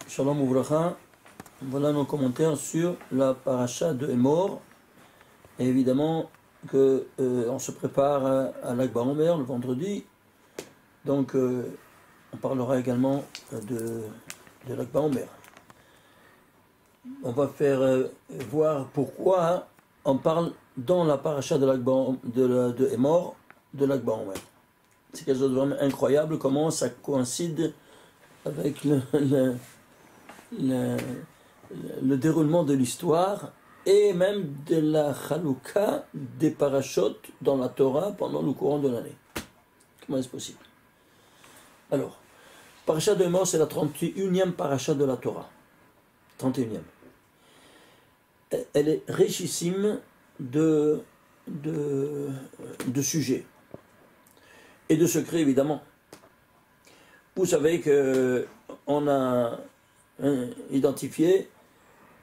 Shalom Ouvracha, voilà nos commentaires sur la paracha de Emor. Et évidemment que on se prépare à l'Ag BaOmer le vendredi, donc on parlera également de l'Ag BaOmer. On va faire voir pourquoi on parle dans la paracha de Emor de l'Ag BaOmer. C'est quelque chose de vraiment incroyable comment ça coïncide avec le déroulement de l'histoire et même de la Chalouka des parachutes dans la Torah pendant le courant de l'année. Comment est-ce possible? Alors, paracha de Emor, c'est la 31e paracha de la Torah. 31e. Elle est richissime de sujets et de secrets, évidemment. Vous savez qu'on a identifié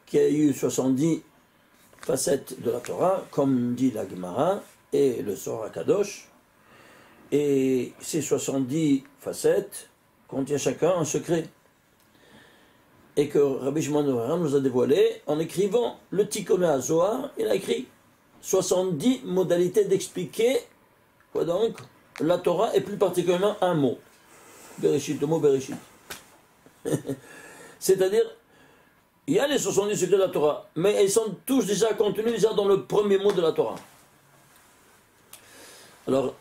qu'il y a eu 70 facettes de la Torah, comme dit la Gemara et le Zohar Kadosh, et ces 70 facettes contiennent chacun un secret, et que Rabbi Shimon bar Yochai nous a dévoilé en écrivant le Tikkun HaZohar. Il a écrit 70 modalités d'expliquer quoi donc la Torah, et plus particulièrement un mot, Bereshit, le mot Bereshit. C'est-à-dire, il y a les 70 secrets de la Torah, mais ils sont tous déjà contenus déjà dans le premier mot de la Torah. Alors,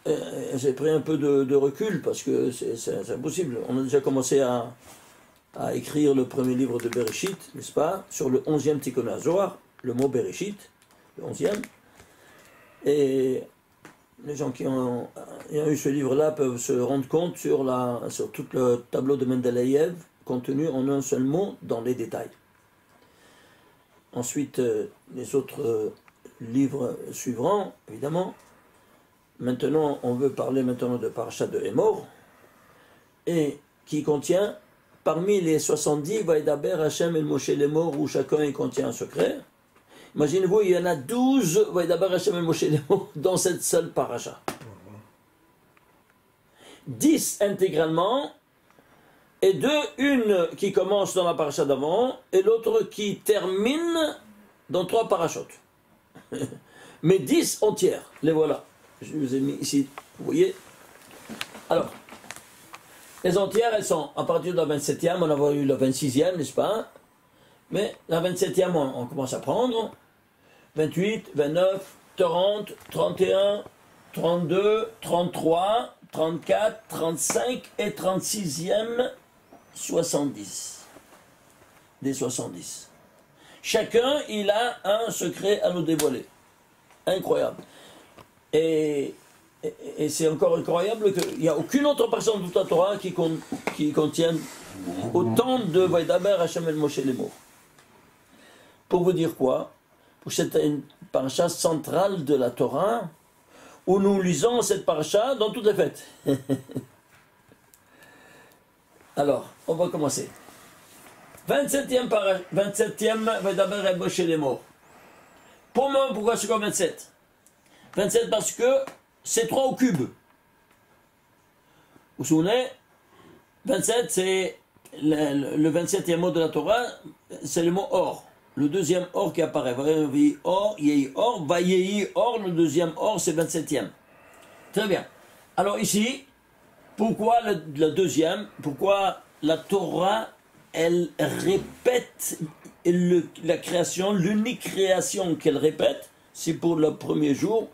j'ai pris un peu de recul parce que c'est impossible. On a déjà commencé à écrire le premier livre de Bereshit, n'est-ce pas, sur le 11e Tikkun HaZohar, le mot Bereshit, le 11e. Et les gens qui ont eu ce livre-là peuvent se rendre compte sur tout le tableau de Mendeleïev, contenu en un seul mot dans les détails. Ensuite, les autres livres suivront, évidemment. Maintenant, on veut parler maintenant de Parashat de Emor, et qui contient, parmi les 70, Vaïdaber, Hachem et Moshe l'Emor, où chacun y contient un secret. Imaginez-vous, il y en a 12 Vaïdaber, Hachem et Moshe l'Emor dans cette seule paracha. 10 intégralement, et une qui commence dans la paracha d'avant, et l'autre qui termine dans 3 parachutes. Mais 10 entières, les voilà. Je vous ai mis ici, vous voyez. Alors, les entières, elles sont à partir de la 27e, on a eu la 26e, n'est-ce pas? Mais la 27e, on commence à prendre. 28, 29, 30, 31, 32, 33, 34, 35 et 36e, 70. Des 70. Chacun, il a un secret à nous dévoiler. Incroyable. Et c'est encore incroyable qu'il n'y a aucune autre personne de toute la Torah qui contienne autant de Vaïdaber, Hachem et Moshe l'Emor. Pour vous dire quoi? Pour cette une paracha centrale de la Torah, où nous lisons cette paracha dans toutes les fêtes. Alors, on va commencer. 27e Vaïdaber et Moshe l'Emor. Pour moi, pourquoi c'est comme 27? 27 parce que c'est 3 au cube. Vous vous souvenez? 27, c'est le 27e mot de la Torah, c'est le mot or. Le deuxième or qui apparaît. Or, yehi or, vayehi or, le deuxième or, c'est 27e. Très bien. Alors ici, pourquoi le deuxième? Pourquoi la Torah, elle répète la création, l'unique création qu'elle répète, c'est pour le premier jour,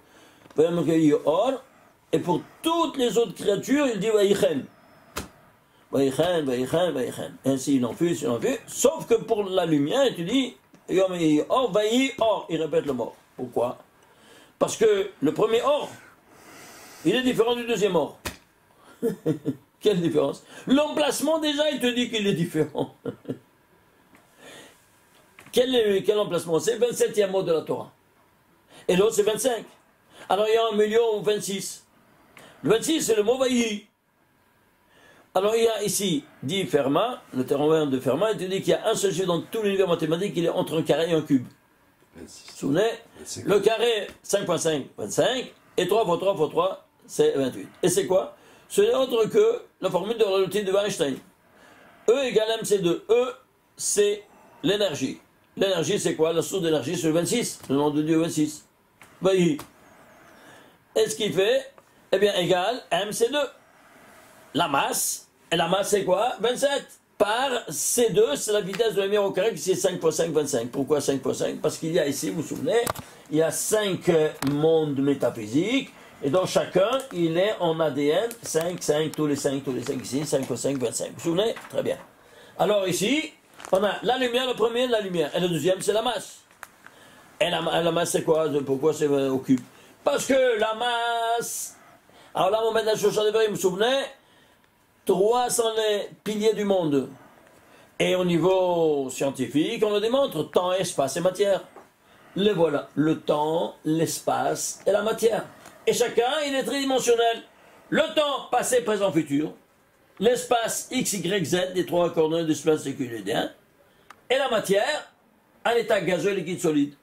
et pour toutes les autres créatures, il dit Vaïchen. Vaïchen, Vaïchen, Vaïchen. Ainsi il en fut, sauf que pour la lumière, tu dis Or, Vaï, Or. Il répète le mot. Pourquoi? Parce que le premier Or, il est différent du deuxième Or. Quelle différence? L'emplacement, déjà, il te dit qu'il est différent. Quel emplacement? C'est le 27e mot de la Torah. Et l'autre, c'est 25. Alors, il y a un million 26. Le 26, c'est le mot Vaï. Alors, il y a ici, dit Fermat, le théorème de Fermat, il te dit qu'il y a un seul chiffre dans tout l'univers mathématique, il est entre un carré et un cube. 26. Vous vous souvenez? 25. Le carré, 5.5, 25, et 3 fois 3 fois 3, c'est 28. Et c'est quoi? Ce n'est autre que la formule de la relativité de Einstein. E égale mc2. E c'est l'énergie. L'énergie, c'est quoi? La source d'énergie, c'est le 26. Le nom de Dieu, 26. Voyez. Et ce qui fait, eh bien, égal, M, c'est 2. La masse, et la masse, c'est quoi? 27. Par C2, c'est la vitesse de la lumière au carré, qui c'est 5 fois 5, 25. Pourquoi 5 fois 5? Parce qu'il y a ici, vous vous souvenez, il y a 5 mondes métaphysiques, et dans chacun, il est en ADN, 5, 5, tous les 5 ici, 5 fois 5, 25. Vous vous souvenez? Très bien. Alors ici, on a la lumière, le premier, la lumière, et le deuxième, c'est la masse. Et la masse, c'est quoi? Pourquoi c'est au cube? Parce que la masse... Alors là, on met la chose en hébreu, vous vous souvenez? 3 sont les piliers du monde. Et au niveau scientifique, on le démontre, temps, espace et matière. Les voilà, le temps, l'espace et la matière. Et chacun, il est tridimensionnel. Le temps, passé, présent, futur. L'espace, x, y, z, les 3 coordonnées d'espace séculaire. Et la matière, un état gazeux, liquide, solide.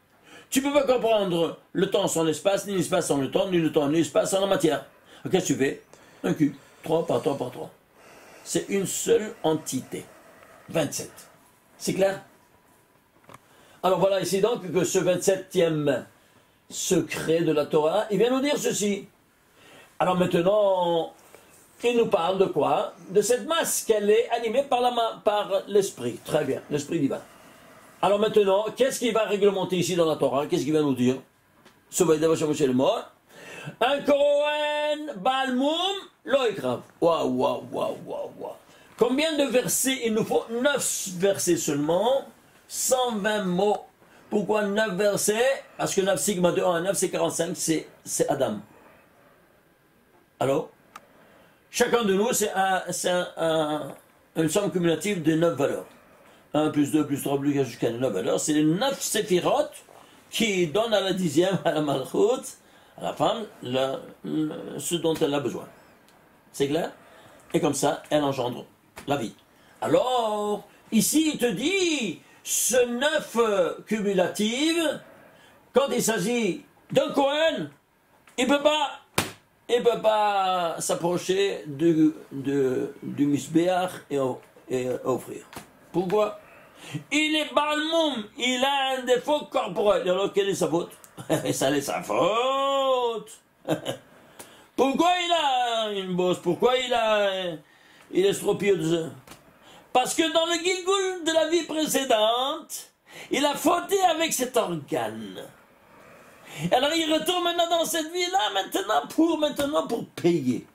Tu ne peux pas comprendre le temps sans l'espace, ni l'espace sans le temps, ni le temps, ni l'espace sans la matière. Qu'est-ce que tu fais? Un cube. 3 par 3 par 3. C'est une seule entité. 27. C'est clair? Alors voilà ici donc que ce 27e secret de la Torah, il vient nous dire ceci. Alors maintenant, il nous parle de quoi? De cette masse, qu'elle est animée par l'esprit. Très bien, l'esprit divin. Alors maintenant, qu'est-ce qui va réglementer ici dans la Torah? Qu'est-ce qu'il va nous dire? Ce va être le mot. Un Kohen Balmoum Loikrav. Waouh, waouh, waouh, waouh, waouh. Combien de versets? Il nous faut 9 versets seulement, 120 mots. Pourquoi 9 versets? Parce que 9 sigma de 1 à 9, c'est 45, c'est Adam. Alors, chacun de nous, c'est une somme cumulative de 9 valeurs. 1 plus 2 plus 3 plus jusqu'à 9 valeurs. C'est les 9 séphirotes qui donnent à la 10e, à la malchoute, à la femme, ce dont elle a besoin. C'est clair? Et comme ça, elle engendre la vie. Alors, ici, il te dit, ce 9 cumulatif, quand il s'agit d'un Kohen, il ne peut pas s'approcher du Misbéach et offrir. Pourquoi? Il est Balmoum, il a un défaut corporel. Alors, quelle est sa faute? Ça est sa faute. Pourquoi il a une bosse? Pourquoi il est stropieuse? Parce que dans le Gilgul de la vie précédente, il a fauté avec cet organe. Alors il retourne maintenant dans cette vie-là, maintenant pour payer.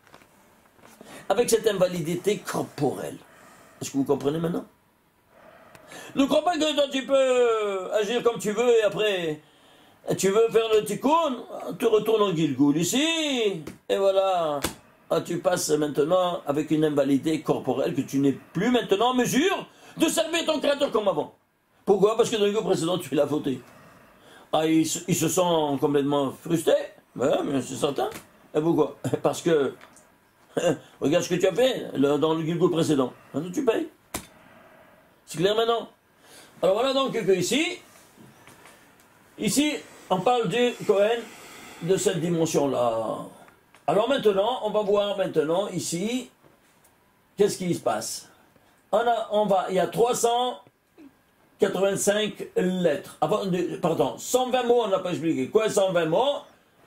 Avec cette invalidité corporelle. Est-ce que vous comprenez maintenant? Ne crois pas que toi tu peux agir comme tu veux et après tu veux faire le tikkun, tu retournes en Gilgul ici, et voilà. Tu passes maintenant avec une invalidité corporelle que tu n'es plus maintenant en mesure de servir ton créateur comme avant. Pourquoi? Parce que dans le Gilgul précédent tu l'as fauté. Ils se sont complètement frustrés, ouais, mais c'est certain. Et pourquoi? Parce que, regarde ce que tu as fait dans le Gilgul précédent. Maintenant tu payes. C'est clair maintenant? Alors voilà donc que ici, on parle du Kohen de cette dimension-là. Alors maintenant, on va voir maintenant ici, qu'est-ce qui se passe? Il y a 385 lettres. Pardon, 120 mots, on n'a pas expliqué. Quoi 120 mots?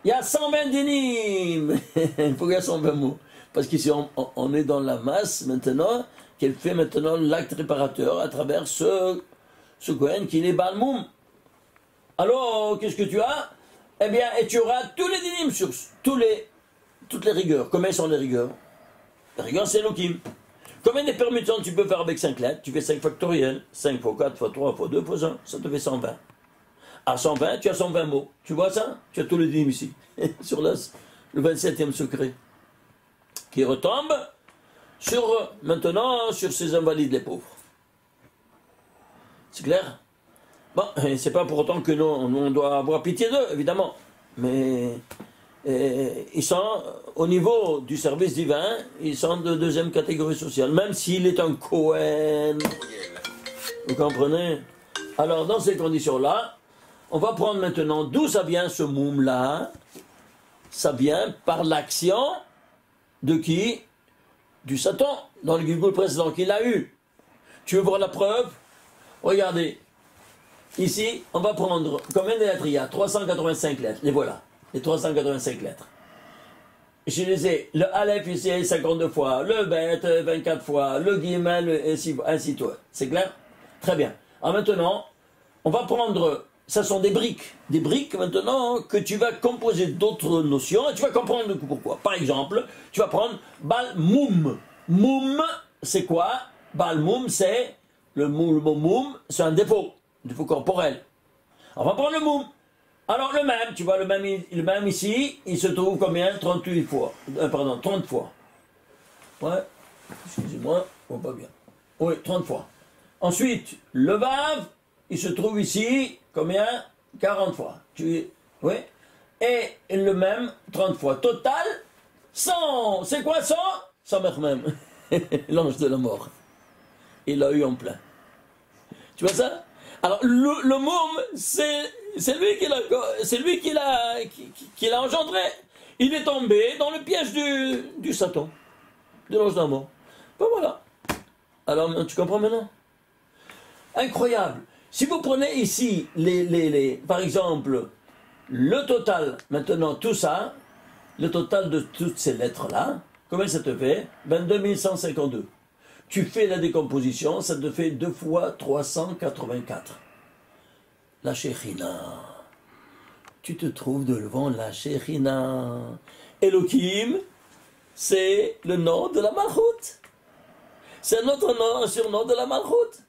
Il y a 120 dynimes. Il faut qu'il y ait 120 mots. Parce qu'ici, on est dans la masse maintenant, qu'elle fait maintenant l'acte réparateur à travers ce Kohen qui est Balmoum. Alors, qu'est-ce que tu as? Eh bien, et tu auras tous les dynimes sur toutes les rigueurs. Combien sont les rigueurs? Les rigueurs, c'est Elohim. Combien de permutations tu peux faire avec 5 lettres? Tu fais 5 factoriels. 5 fois 4 fois 3 fois 2 fois 1. Ça te fait 120. À 120, tu as 120 mots. Tu vois ça? Tu as tous les dynimes ici. Sur le 27e secret. Qui retombe maintenant sur ces invalides, les pauvres. C'est clair? Bon, c'est pas pour autant que nous on doit avoir pitié d'eux, évidemment. Mais ils sont, au niveau du service divin, ils sont de deuxième catégorie sociale, même s'il est un Kohen. Vous comprenez? Alors, dans ces conditions-là, on va prendre maintenant d'où ça vient ce moum-là. Ça vient par l'action de qui? Du Satan, dans le Gilgul précédent qu'il a eu. Tu veux voir la preuve? Regardez. Ici, on va prendre, combien de lettres il y a? 385 lettres. Les voilà, les 385 lettres. Je les ai, le Aleph ici 52 fois, le Bet 24 fois, le Gimel, ainsi de suite. C'est clair? Très bien. Alors maintenant, on va prendre, ça sont des briques maintenant que tu vas composer d'autres notions et tu vas comprendre pourquoi. Par exemple, tu vas prendre Bal Moum. Moum, c'est quoi? Bal Moum, c'est le mot Moum, c'est un défaut corporel. On va prendre le Moum. Alors le même, tu vois, le même ici, il se trouve combien? 38 fois. Pardon, 30 fois. Ouais, excusez-moi, on va pas bien. Oui, 30 fois. Ensuite, le Vav, il se trouve ici, combien? 40 fois. Oui. Et le même, 30 fois. Total, 100. C'est quoi 100? 100 même. L'ange de la mort. Il l'a eu en plein. Tu vois ça? Alors, le Moum, c'est lui qui l'a engendré. Il est tombé dans le piège du Satan, de l'ange de la mort. Ben voilà. Alors, tu comprends maintenant? Incroyable. Si vous prenez ici, par exemple, le total, maintenant, tout ça, le total de toutes ces lettres-là, combien ça te fait? 22 152. Tu fais la décomposition, ça te fait 2 fois 384. La Shekhinah. Tu te trouves devant la Shekhinah. Elohim, c'est le nom de la Malchut. C'est notre nom, surnom de la Malchut.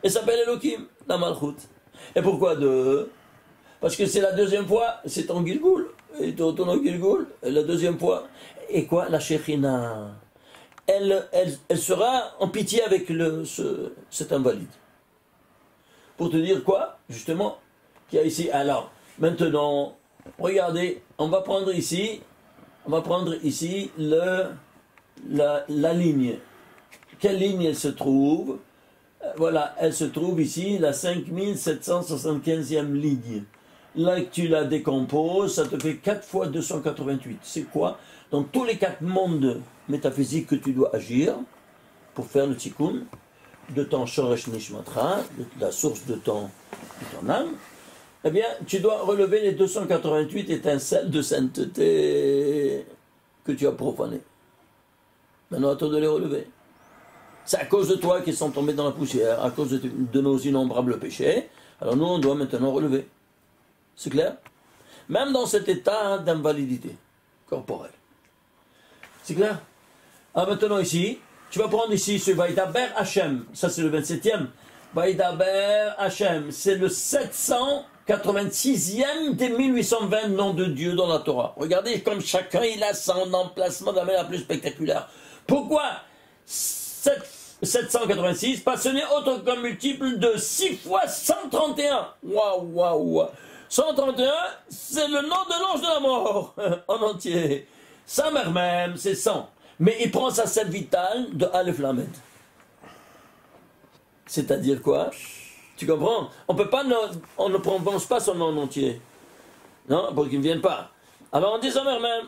Elle s'appelle Elohim, la Malchut. Et pourquoi deux? Parce que c'est la deuxième fois, c'est ton Gilgoul. Et ton Gilgoul, la deuxième fois. Et quoi? La Shekhinah. Elle sera en pitié avec cet invalide. Pour te dire quoi? Justement, qu'il y a ici. Alors, maintenant, regardez, on va prendre ici la ligne. Quelle ligne elle se trouve? Voilà, elle se trouve ici, la 5775e ligne. Là, tu la décomposes, ça te fait 4 fois 288. C'est quoi? Dans tous les 4 mondes métaphysiques que tu dois agir pour faire le tikkun de ton shoresh nishmatra, la source de ton âme, eh bien, tu dois relever les 288 étincelles de sainteté que tu as profanées. Maintenant, à toi de les relever. C'est à cause de toi qu'ils sont tombés dans la poussière, à cause de nos innombrables péchés. Alors nous, on doit maintenant relever. C'est clair? Même dans cet état d'invalidité corporelle. C'est clair? Alors maintenant ici, tu vas prendre ici ce Vaïdaber Hachem. Ça c'est le 27e. Vaïdaber Hachem, c'est le 786e des 1820 noms de Dieu dans la Torah. Regardez comme chacun il a son emplacement de la manière la plus spectaculaire. Pourquoi 786? Parce que ce n'est autre qu'un multiple de 6 fois 131. Waouh. 131, c'est le nom de l'ange de la mort en entier. Sa mère même, c'est 100. Mais il prend sa selle vitale de Aleph Lamed. C'est-à-dire quoi? Tu comprends? On ne prononce pas son nom en entier. Non, pour qu'il ne vienne pas. Alors on dit sa mère même,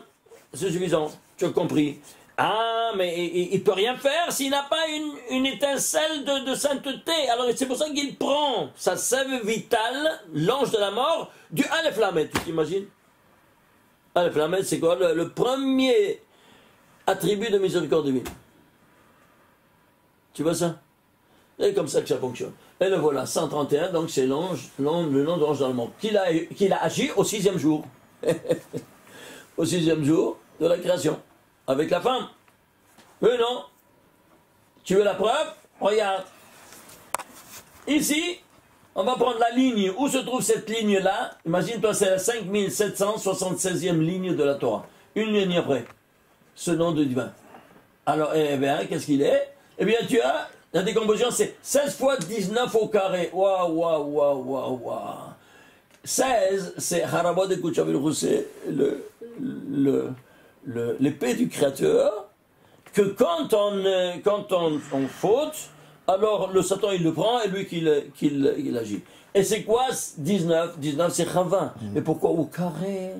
c'est suffisant. Tu as compris? Ah, mais il ne peut rien faire s'il n'a pas une étincelle de sainteté. Alors c'est pour ça qu'il prend sa sève vitale, l'ange de la mort, du Aleph Lamed. Tu t'imagines? Aleph Lamed, c'est quoi? Le premier attribut de miséricorde divine. Tu vois ça? C'est comme ça que ça fonctionne. Et le voilà, 131, donc c'est le nom de l'ange de la mort, qu'il a agi au 6e jour. Au 6e jour de la création. Avec la femme. Oui, non? Tu veux la preuve? Regarde. Ici, on va prendre la ligne. Où se trouve cette ligne-là? Imagine-toi, c'est la 5776e ligne de la Torah. Une ligne après. Ce nom de divin. Alors, eh bien, qu'est-ce qu'il est? Eh bien, tu as, la décomposition, c'est 16 fois 19 au carré. Waouh. 16, c'est Harabot de Kouchavilou, c'est l'épée du Créateur, que quand on faute, alors le Satan il le prend et lui qu'il agit. Et c'est quoi 19? 19 c'est Chava. Mais pourquoi au carré?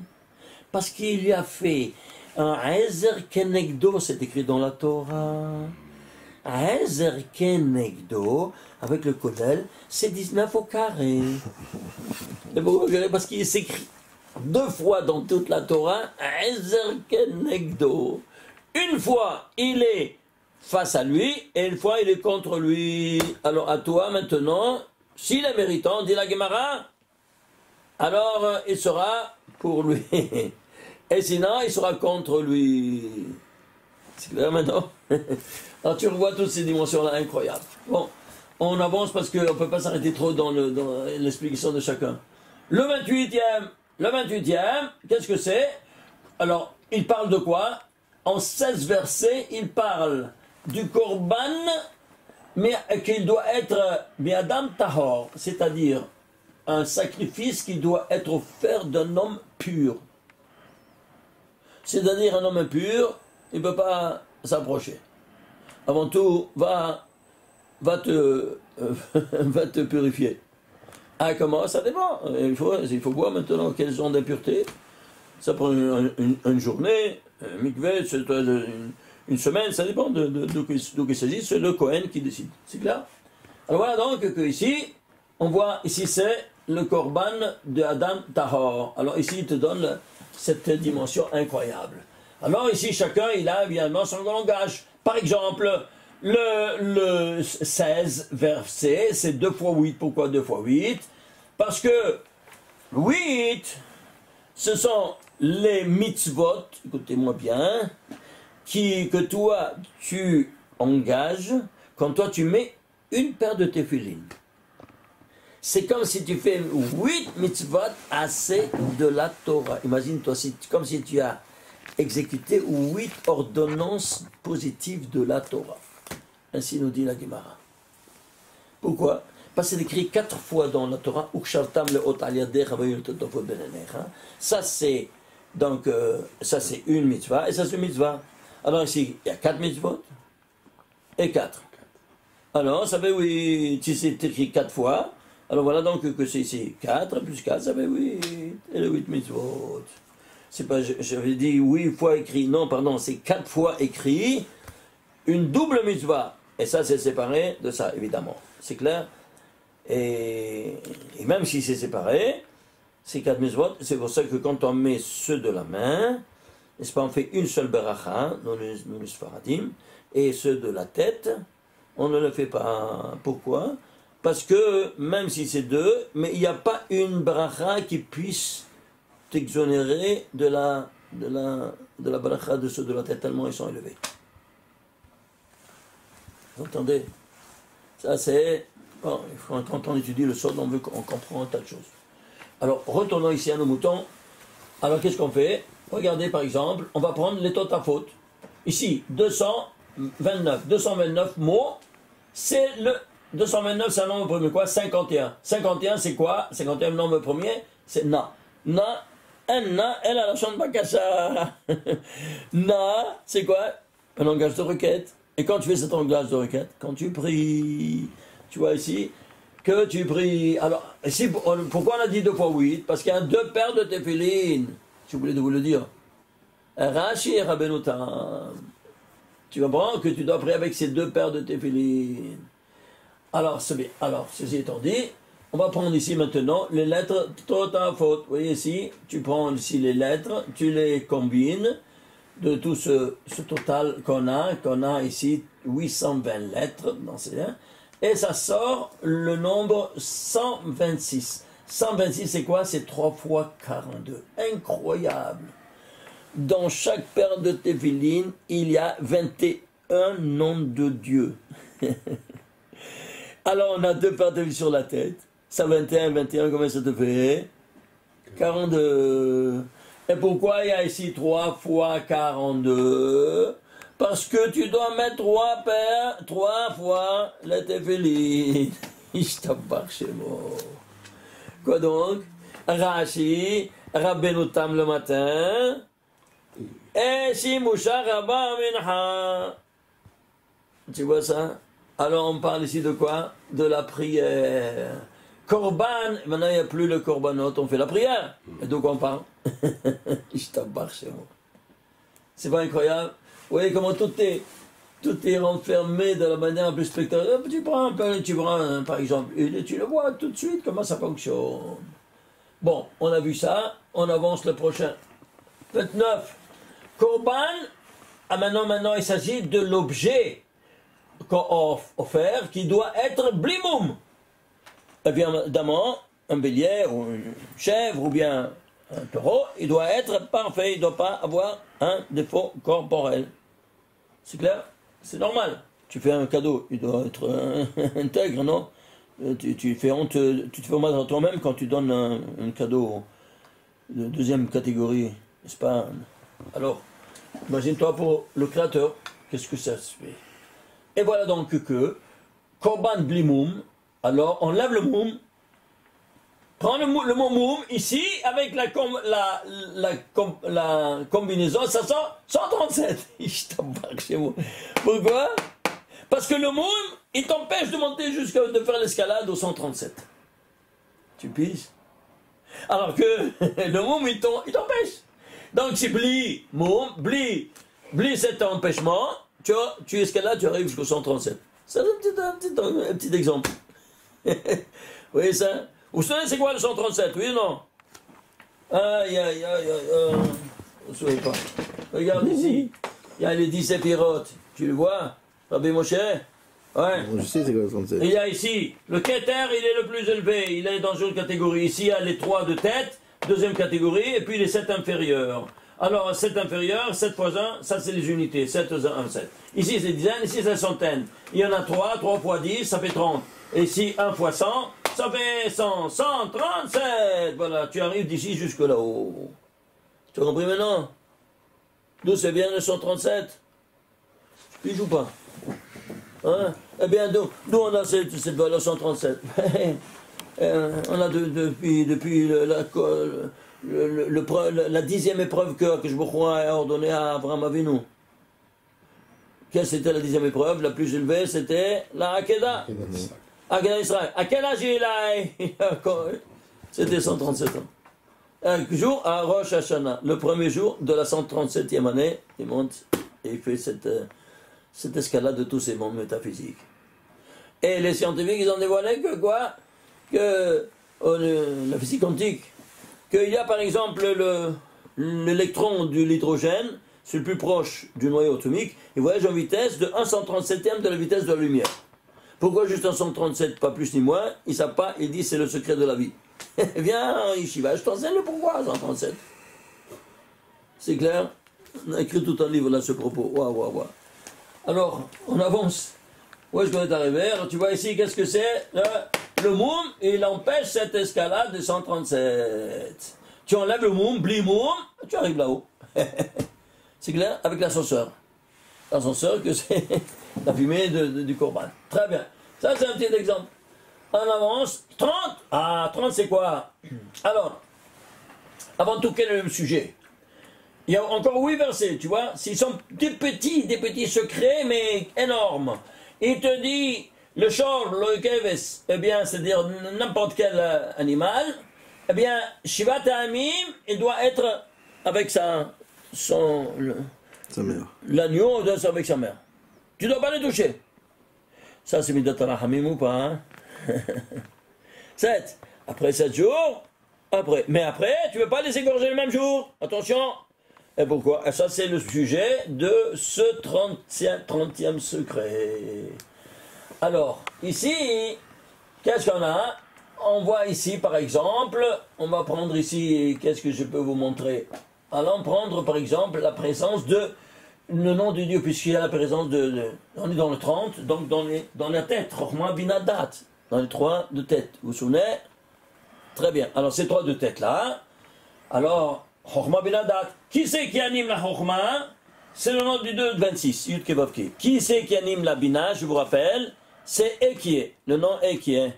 Parce qu'il y a fait un Ezer Kenegdo, c'est écrit dans la Torah. Ezer kenegdo, avec le kodel, c'est 19 au carré. Et pourquoi? Parce qu'il s'écrit 2 fois dans toute la Torah, Ezer kenegdo. Une fois, il est face à lui, et une fois, il est contre lui. Alors, à toi, maintenant, s'il est méritant, dit la Gemara, alors il sera pour lui. Et sinon, il sera contre lui. C'est clair maintenant? Alors, tu revois toutes ces dimensions-là incroyables. Bon, on avance parce qu'on ne peut pas s'arrêter trop dans l'explication de chacun. Le 28e, qu'est-ce que c'est? Alors, il parle de quoi? En 16 versets, il parle du korban, mais qu'il doit être biadam tahor, c'est-à-dire un sacrifice qui doit être offert d'un homme pur. C'est-à-dire un homme impur, il ne peut pas s'approcher. Avant tout, va te purifier. Ah, comment? Ça dépend. Il faut voir maintenant quelles sont d'impureté. Ça prend une journée, un mikveh, une semaine, ça dépend d'où il s'agit. C'est le Kohen qui décide. C'est clair? Alors voilà donc que ici, on voit, ici c'est le korban de Adam Tahor. Alors ici, il te donne cette dimension incroyable. Alors ici, chacun, il a évidemment son langage. Par exemple, le 16 verset, c'est 2 fois 8. Pourquoi 2 fois 8? Parce que 8, ce sont les mitzvot, écoutez-moi bien, que toi, tu engages quand toi, tu mets une paire de téphilines. C'est comme si tu fais 8 mitzvot assez de la Torah. Imagine-toi, comme si tu as exécuté 8 ordonnances positives de la Torah. Ainsi nous dit la Gemara. Pourquoi? Parce que c'est écrit 4 fois dans la Torah. Ça c'est donc ça c'est une mitzvah et ça c'est une mitzvah. Alors ici il y a 4 mitzvot et 4. Alors ça fait oui, si c'est écrit 4 fois. Alors voilà donc que c'est ici 4 plus 4, ça fait 8. Et le 8 mitzvot. C'est pas, j'avais dit 8 fois écrit. Non, pardon, c'est 4 fois écrit. Une double mitzvah. Et ça, c'est séparé de ça, évidemment. C'est clair? Et même si c'est séparé, ces 4 mitzvot, c'est pour ça que quand on met ceux de la main, n'est-ce pas, on fait une seule beracha, nous les Sfaradim, et ceux de la tête, on ne le fait pas. Pourquoi? Parce que même si c'est 2, mais il n'y a pas une beracha qui puisse t'exonérer de la beracha de ceux de la tête, tellement ils sont élevés. Vous entendez? Ça c'est... Bon, quand on étudie le sol, on comprend un tas de choses. Alors, retournons ici à nos moutons. Alors, qu'est-ce qu'on fait? Regardez, par exemple, on va prendre les totafot. Ici, 229 mots. C'est le... 229, c'est un nombre premier, quoi? 51. 51, c'est quoi? 51, le nombre premier, c'est na. Na, un na, elle a la chambre bakasha. Na, c'est quoi? Un langage de requête. Et quand tu fais cet langage de requête, quand tu pries, tu vois ici, que tu pries. Alors, ici, pourquoi on a dit 2 fois 8? Parce qu'il y a 2 paires de téphilines. J'ai oublié de vous le dire. Rashi et Rabbeinu Tam. Tu comprends que tu dois prier avec ces 2 paires de téphilines. Alors, c'est bien. Alors, ceci étant dit, on va prendre ici maintenant les lettres totafot. Vous voyez ici, tu prends ici les lettres, tu les combines de tout ce total qu'on a ici 820 lettres dans ces liens, et ça sort le nombre 126. 126 c'est quoi? C'est 3 fois 42. Incroyable. Dans chaque paire de téphilines, il y a 21 noms de Dieu. Alors on a 2 paires de téphilines sur la tête. Ça 21, combien ça te fait? 42. Et pourquoi il y a ici 3 fois 42? Parce que tu dois mettre 3 fois les téphilines. Ishtabach Shemo. Quoi donc? Rashi, Rabbeinu Tam le matin, et Shimusha Rabba Mincha. Tu vois ça? Alors on parle ici de quoi? De la prière. Korban, maintenant il n'y a plus le korbanot, on fait la prière. Et donc on parle. C'est pas incroyable? Vous voyez comment tout est tout est renfermé de la manière un peu spectaculaire. Tu prends un peu, tu prends par exemple une et tu le vois tout de suite comment ça fonctionne. Bon, on a vu ça, on avance le prochain. 29. Korban, maintenant il s'agit de l'objet offert qui doit être blimoum. Évidemment, un bélier ou une chèvre ou bien un taureau, il doit être parfait, il ne doit pas avoir un défaut corporel. C'est clair? C'est normal. Tu fais un cadeau, il doit être intègre, non? Tu te fais honte, tu te fais mal à toi-même quand tu donnes un cadeau de deuxième catégorie, n'est-ce pas? Alors, imagine-toi pour le créateur, qu'est-ce que ça se fait? Et voilà donc que Korban Blimoum, alors on lève le moum, prends le mot moum ici, avec la combinaison, ça sort 137. Je t'embarque chez moi. Pourquoi? Parce que le moum, il t'empêche de monter jusqu'à de faire l'escalade au 137. Tu piges? Alors que le moum, il t'empêche. Donc c'est bli, moum, bli cet empêchement, tu escalades, tu arrives jusqu'au 137. C'est un petit exemple. Vous voyez ça? Vous savez c'est quoi le 137, oui ou non? Aïe, aïe, aïe, aïe, vous ne savez pas. Regarde ici, il y a les 10 épirotes, tu le vois? Rabbi Moshe? Ouais. Je sais c'est quoi le 37. Il y a ici, le Keter, il est le plus élevé, il est dans une catégorie. Ici, il y a les 3 de tête, deuxième catégorie, et puis les 7 inférieurs. Alors, 7 inférieurs, 7 fois 1, ça c'est les unités, 7 1, 7. Ici c'est dizaines, ici c'est centaines. Il y en a 3, 3 fois 10, ça fait 30. Et ici, 1 fois 100, ça fait 100, 137. Voilà, tu arrives d'ici jusque là-haut. Tu as compris maintenant? D'où c'est bien le 137? Tu joues pas? Hein? Eh bien, d'où on a cette valeur 137? On a depuis la 10e épreuve que je me crois a ordonné à Abraham Avinu. Quelle c'était la 10e épreuve? La plus élevée, c'était la Hakeda. Hakeda Israël. À quel âge il a? C'était 137 ans. Un jour à Rosh Hashanah, le premier jour de la 137e année, il monte et il fait cette escalade de tous ces mondes métaphysiques. Et les scientifiques, ils ont dévoilé que quoi? Que la physique quantique, qu'il y a par exemple l'électron de l'hydrogène, c'est le plus proche du noyau atomique, il voyage en vitesse de 1/137e de la vitesse de la lumière. Pourquoi juste 137, pas plus ni moins? Ils ne savent pas, ils disent c'est le secret de la vie. Viens, Yeshiva, je t'enseigne le pourquoi 137. C'est clair? On a écrit tout un livre là à ce propos. Waouh. Alors, on avance. Où est-ce qu'on est arrivé? Alors, tu vois ici, qu'est-ce que c'est? Le moum, il empêche cette escalade de 137. Tu enlèves le moum, bli moum, tu arrives là-haut. C'est clair? Avec l'ascenseur. L'ascenseur, que c'est la fumée du Korban. Très bien. Ça, c'est un petit exemple. On avance. 30. Ah, 30, c'est quoi? Alors, avant tout, quel est le sujet? Il y a encore 8 versets, tu vois? S'ils sont des petits secrets, mais énormes. Il te dit, le chor, le keves, eh bien, c'est-à-dire n'importe quel animal, eh bien, Shivat Ha'amim, il doit être avec sa mère. L'agneau doit être avec sa mère. Tu ne dois pas les toucher. Ça, c'est Midat Rahamim ou pas, hein? 7. Après 7 jours, mais après, tu ne veux pas les égorger le même jour. Attention. Et pourquoi? Et ça, c'est le sujet de ce 30e secret. Alors, ici, qu'est-ce qu'on a? On voit ici, par exemple, on va prendre ici, qu'est-ce que je peux vous montrer? Allons prendre, par exemple, la présence de le nom de Dieu, puisqu'il y a la présence on est dans le 30, donc dans la tête, Chokhmah Binadat, dans les 3 de tête. Vous vous souvenez? Très bien. Alors, ces 3 de tête là, alors, Chokhmah Binadat. Qui c'est qui anime la Chokhmah? C'est le nom du 2 de 26, Yud Kevavki. Qui c'est qui anime la Bina? Je vous rappelle, c'est Ekié. Le nom Ekié.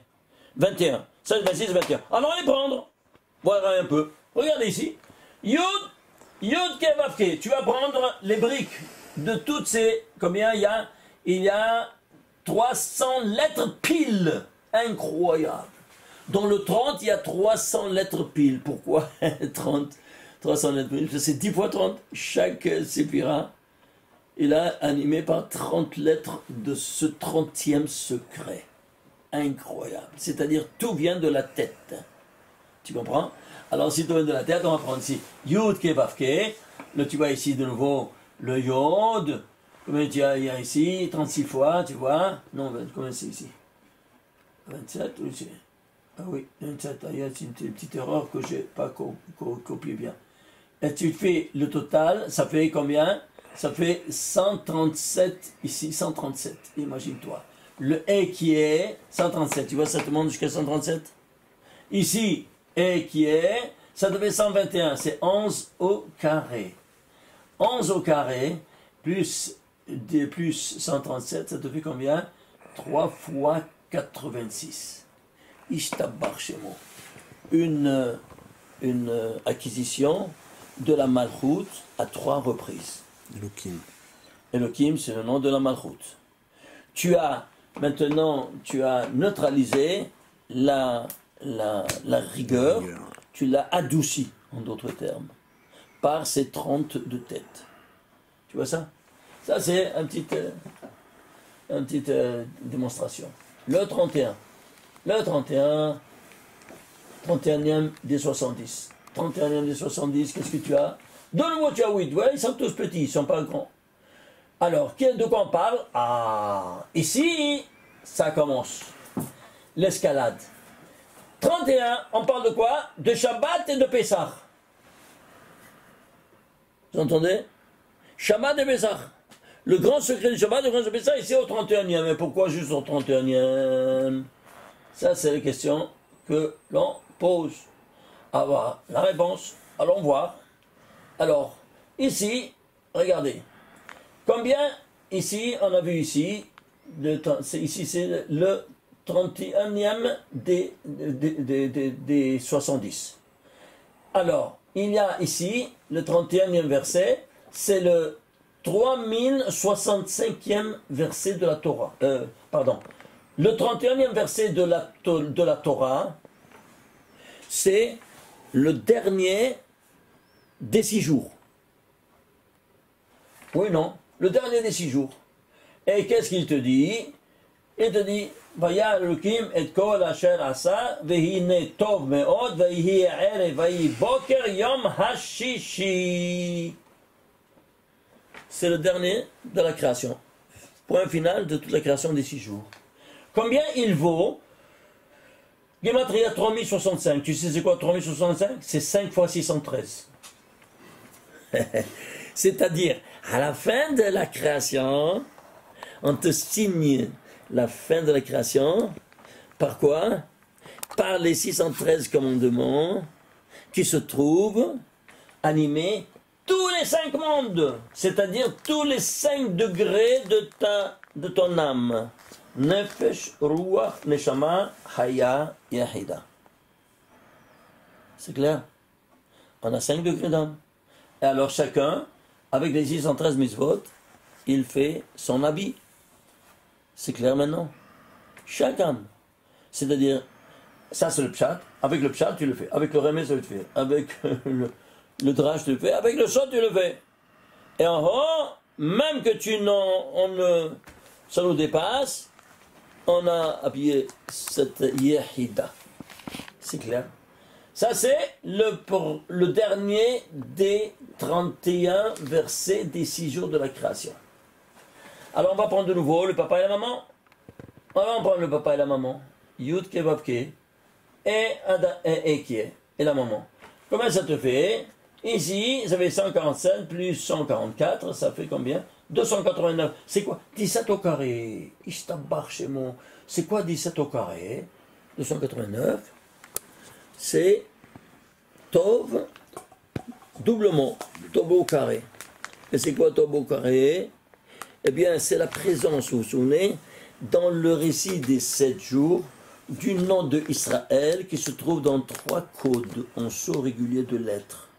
21. 16, 26, 21. Alors, on va les prendre. Voilà un peu. Regardez ici. Yud Kevavki. Tu vas prendre les briques de toutes ces. Combien il y a? Il y a 300 lettres pile. Incroyable. Dans le 30, il y a 300 lettres pile. Pourquoi 30 300 lettres pile? C'est 10 fois 30. Chaque séphira il a animé par 30 lettres de ce 30e secret. Incroyable. C'est-à-dire, tout vient de la tête. Tu comprends? Alors, si tout vient de la tête, on va prendre ici Yud Ke Vav Ke. Là, tu vois ici de nouveau le Yod. Combien il y a ici? 36 fois, tu vois? Non, combien c'est ici? 27 ou c'est... Ah oui, 27. Il y a une petite erreur que je n'ai pas copié bien. Et tu fais le total, ça fait combien? Ça fait 137 ici, 137, imagine-toi. Le E qui est 137, tu vois, ça te monte jusqu'à 137. Ici, E qui est, ça devait 121, c'est 11 au carré. 11 au carré, plus 137, ça te fait combien? 3 fois 86. Ishtabar Shemo. Une acquisition de la Malchut à 3 reprises. Elohim. Elohim, c'est le nom de la Malchut. Maintenant, tu as neutralisé la rigueur, tu l'as adouci, en d'autres termes, par ces 30 de tête. Tu vois ça? Ça, c'est une petite démonstration. Le 31. Le 31, 31e des 70. 31e des 70, qu'est-ce que tu as? De nouveau, tu as 8. Ouais, ils sont tous petits, ils ne sont pas grands. Alors, de quoi on parle? Ah, ici, ça commence. L'escalade. 31, on parle de quoi? De Shabbat et de Pessah. Vous entendez? Shabbat et Pessah. Le grand secret du Shabbat, le grand secret de Pessah, ici au 31e. Mais pourquoi juste au 31e? Ça, c'est la question que l'on pose. Avoir la réponse, allons voir. Alors, ici, regardez. Combien, ici, on a vu ici, ici c'est le 31e des 70. Alors, il y a ici, le 31e verset, c'est le 3065e verset de la Torah. Le 31e verset de la Torah, c'est le dernier des 6 jours. Oui, non, le dernier des 6 jours. Et qu'est-ce qu'il te dit? Il te dit, Vaya Elohim et kol asher asa, vehine tov meod, vehi erev, vehi boker yom hashishi. C'est le dernier de la création. Point final de toute la création des 6 jours. Combien il vaut? Gematria 3065. Tu sais c'est quoi 3065? C'est 5 fois 613. C'est-à-dire, à la fin de la création, on te signe la fin de la création. Par quoi? Par les 613 commandements qui se trouvent animés tous les 5 mondes. C'est-à-dire tous les 5 degrés de ton âme. Nefesh, Ruach, Neshama, Haya, Yahida. C'est clair? On a 5 degrés d'âme. Et alors chacun, avec les 613 mitzvot, il fait son habit. C'est clair maintenant? Chaque âme. C'est-à-dire, ça c'est le pshat. Avec le pshat, tu le fais. Avec le remez, tu le fais. Avec le drash, tu le fais. Avec le shot, tu le fais. Et en haut, même que ça nous dépasse, on a habillé cette Yehida. C'est clair? Ça, c'est le dernier des 31 versets des 6 jours de la création. Alors, on va prendre de nouveau le papa et la maman. On va prendre le papa et la maman. Yud Ke Vav Ke. Et la maman. Comment ça te fait? Ici, ça fait 147 plus 144, ça fait combien? 289. C'est quoi? 17 au carré. Ishtabar Shemo. C'est quoi 17 au carré? 289. C'est Tov, doublement. Tov au carré. Et c'est quoi Tov au carré? Eh bien, c'est la présence, vous vous souvenez, dans le récit des 7 jours, du nom de Israël qui se trouve dans 3 codes en sceaux réguliers de lettres.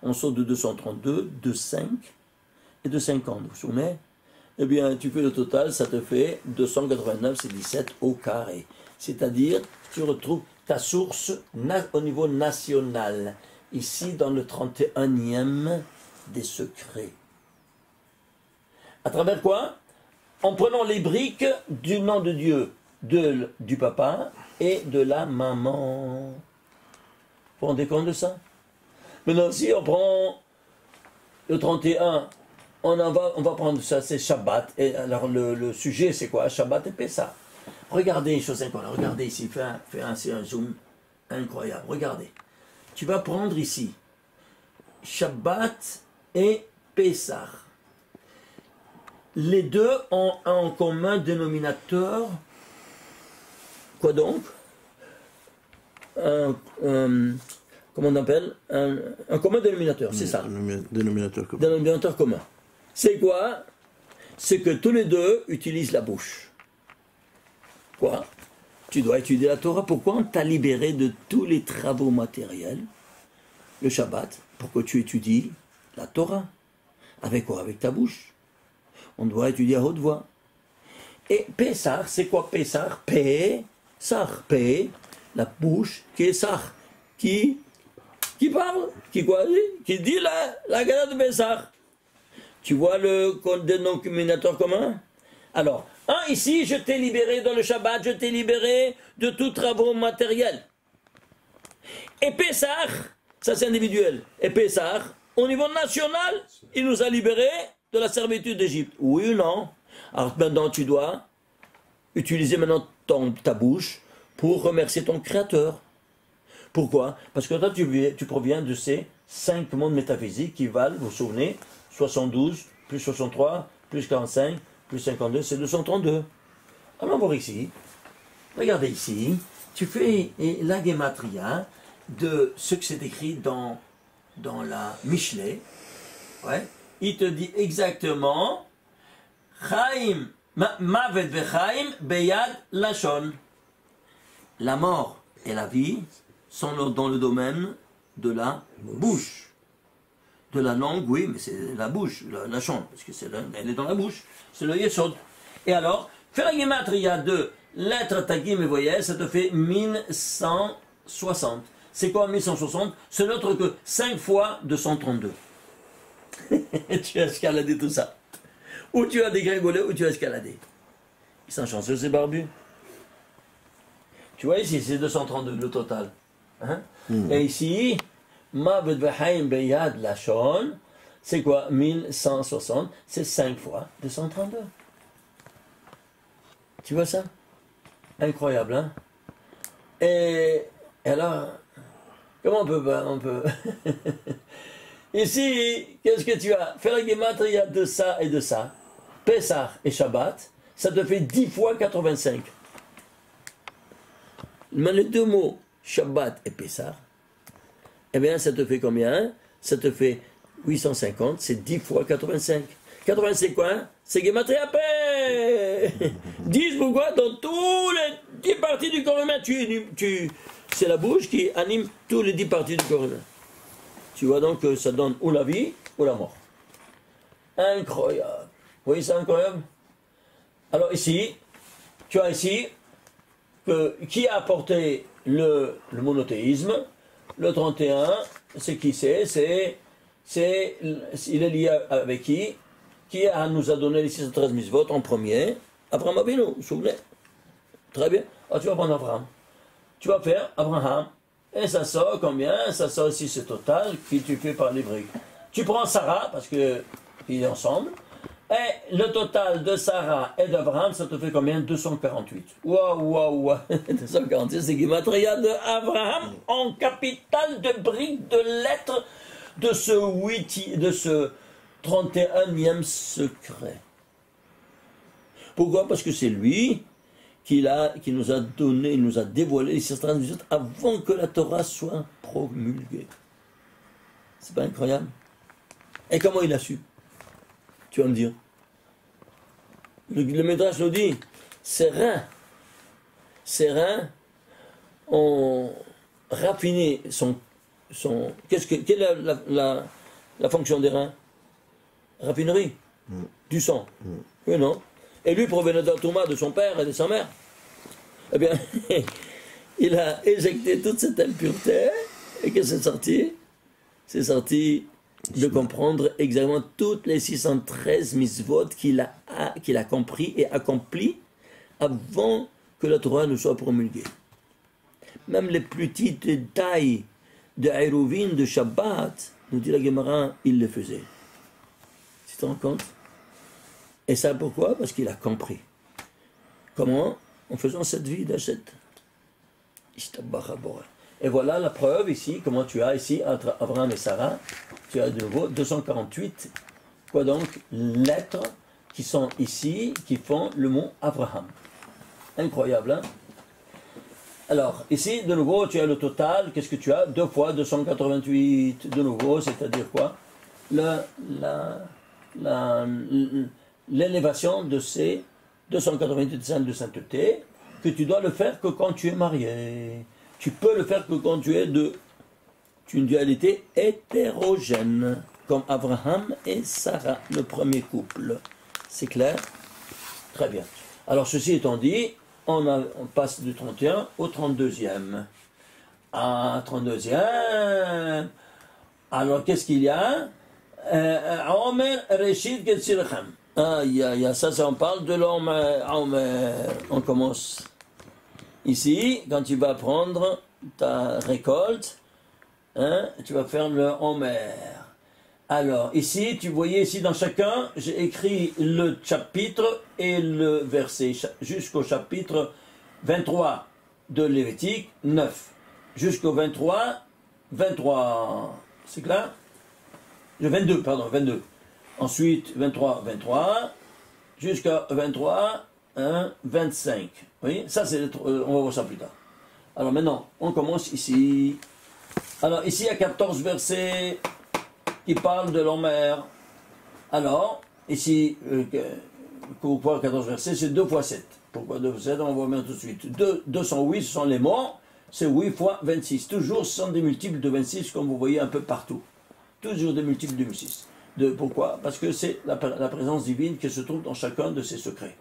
En sceaux de 232, de 5 et de 50. Vous vous souvenez? Eh bien, tu fais le total, ça te fait 289, c'est 17 au carré. C'est-à-dire, tu retrouves ta source au niveau national, ici dans le 31e des secrets. À travers quoi? En prenant les briques du nom de Dieu, du papa et de la maman. Vous vous rendez compte de ça? Maintenant, si on prend le 31, on va prendre ça, c'est Shabbat. Et alors, le sujet, c'est quoi? Shabbat et Pessah. Regardez une chose incroyable. Regardez ici, fais un zoom incroyable. Regardez. Tu vas prendre ici Shabbat et Pessah. Les deux ont un en commun dénominateur. Quoi donc? Comment on appelle? Un commun dénominateur, c'est ça. Dénominateur commun. Dénominateur commun. C'est quoi? C'est que tous les deux utilisent la bouche. Quoi? Tu dois étudier la Torah. Pourquoi on t'a libéré de tous les travaux matériels? Le Shabbat, pour que tu étudies la Torah. Avec quoi? Avec ta bouche. On doit étudier à haute voix. Et Pessah, c'est quoi Pessah? Pessah. P, la bouche, qui est Sah. Qui parle? Qui quoi? Qui dit la gala de Pessah. Tu vois le dénominateur commun? Alors, ici, je t'ai libéré dans le Shabbat, je t'ai libéré de tout travaux matériels. Et Pessah, ça c'est individuel. Et Pessah, au niveau national, il nous a libérés de la servitude d'Égypte. Oui ou non? Alors maintenant, tu dois utiliser maintenant ta bouche pour remercier ton Créateur. Pourquoi? Parce que toi, tu proviens de ces 5 mondes métaphysiques qui valent, vous vous souvenez, 72, plus 63, plus 45, plus 52, c'est 232. Alors, on va voir ici. Regardez ici. Tu fais la gematria de ce que c'est écrit dans la Mishlei. Ouais. Il te dit exactement Chaim, Mavet vechaim beyad lashon. La mort et la vie sont dans le domaine de la bouche. De la langue, oui, mais c'est la bouche, la chante, parce que elle est dans la bouche. C'est le yesod. Et alors, fais la gematria de lettres tagim et voyelles, ça te fait 1160. C'est quoi 1160? C'est l'autre que 5 fois 232. Tu as escaladé tout ça. Ou tu as dégringolé, ou tu as escaladé. Ils sont chanceux, ces barbus. Tu vois ici, c'est 232 le total. Hein? Et ici, Ma'bed V'chaim Beyad Lashon, c'est quoi? 1160, c'est 5 fois 232. Tu vois ça? Incroyable, hein? Et alors, comment on peut... Ici, qu'est-ce que tu as? Fais la gematria de ça et de ça. Pessah et Shabbat, ça te fait 10 fois 85. Mais les deux mots, Shabbat et Pessah, eh bien, ça te fait combien? Ça te fait 850, c'est 10 fois 85. 85 quoi? C'est gematria paix. 10 pourquoi? Dans tous les 10 parties du corps humain, c'est la bouche qui anime tous les 10 parties du corps humain. Tu vois donc que ça donne ou la vie ou la mort. Incroyable. Vous voyez ça incroyable? Alors ici, tu as ici qui a apporté le monothéisme. Le 31, c'est qui c'est? Il est lié avec qui? Qui nous a donné les 613 mitzvot en premier? Abraham Avinu, vous vous souvenez? Très bien. Alors tu vas prendre Abraham. Tu vas faire Abraham. Et ça sort combien? Ça sort aussi ce total qui tu fais par les briques. Tu prends Sarah, parce qu'ils sont ensemble. Et le total de Sarah et d'Abraham, ça te fait combien? 248. Waouh. 248, c'est gematria de Abraham en capital de briques, de lettres, de ce 31e secret. Pourquoi? Parce que c'est lui qui nous a donné, il nous a dévoilé les 613 avant que la Torah soit promulguée. C'est pas incroyable? Et comment il a su? Tu vas me dire. Le Midrash nous dit, ces reins ont raffiné quelle est la fonction des reins? Raffinerie du sang. Oui, non? Et lui provenait d'un Touma de son père et de sa mère. Eh bien, il a éjecté toute cette impureté. Et qu'est-ce que c'est sorti? C'est sorti de comprendre exactement toutes les 613 mitzvot qu'il a compris et accompli avant que la Torah ne soit promulguée. Même les petites détails de Eruvin, de Shabbat, nous dit la Gemara, il le faisait. Tu te rends compte? Et ça pourquoi? Parce qu'il a compris. Comment? En faisant cette vie d'Hachet. Et voilà la preuve ici, comment tu as ici, entre Abraham et Sarah, tu as de nouveau 248, quoi donc, lettres qui sont ici, qui font le mot Abraham. Incroyable, hein? Alors, ici, de nouveau, tu as le total, qu'est-ce que tu as? 2 fois 288, de nouveau, c'est-à-dire quoi? L'élévation de ces 288 scènes de sainteté, que tu dois le faire que quand tu es marié. Tu peux le faire que quand tu es une dualité hétérogène, comme Abraham et Sarah, le premier couple. C'est clair? Très bien. Alors, ceci étant dit, on passe du 31 au 32e. Ah, 32e. Alors, qu'est-ce qu'il y a? Omer Reshit Getzirchem. Ah, ça, on parle de l'homme Omer. On commence. Ici, quand tu vas prendre ta récolte, hein, tu vas faire le Omer. Alors, ici, tu voyais ici dans chacun, j'ai écrit le chapitre et le verset, jusqu'au chapitre 23 de Lévitique 9. Jusqu'au 23, c'est clair? Le 22, pardon, 22. Ensuite, 23, jusqu'à 23, 25. Oui, ça c'est, on va voir ça plus tard. Alors maintenant, on commence ici. Alors ici, il y a 14 versets qui parlent de l'Omer. Alors, ici, pour voir 14 versets, c'est 2 fois 7. Pourquoi 2 fois 7? On va voir tout de suite. 208, ce sont les mots, c'est 8 fois 26. Toujours, ce sont des multiples de 26, comme vous voyez un peu partout. Toujours des multiples de 26. Pourquoi? Parce que c'est la présence divine qui se trouve dans chacun de ces secrets.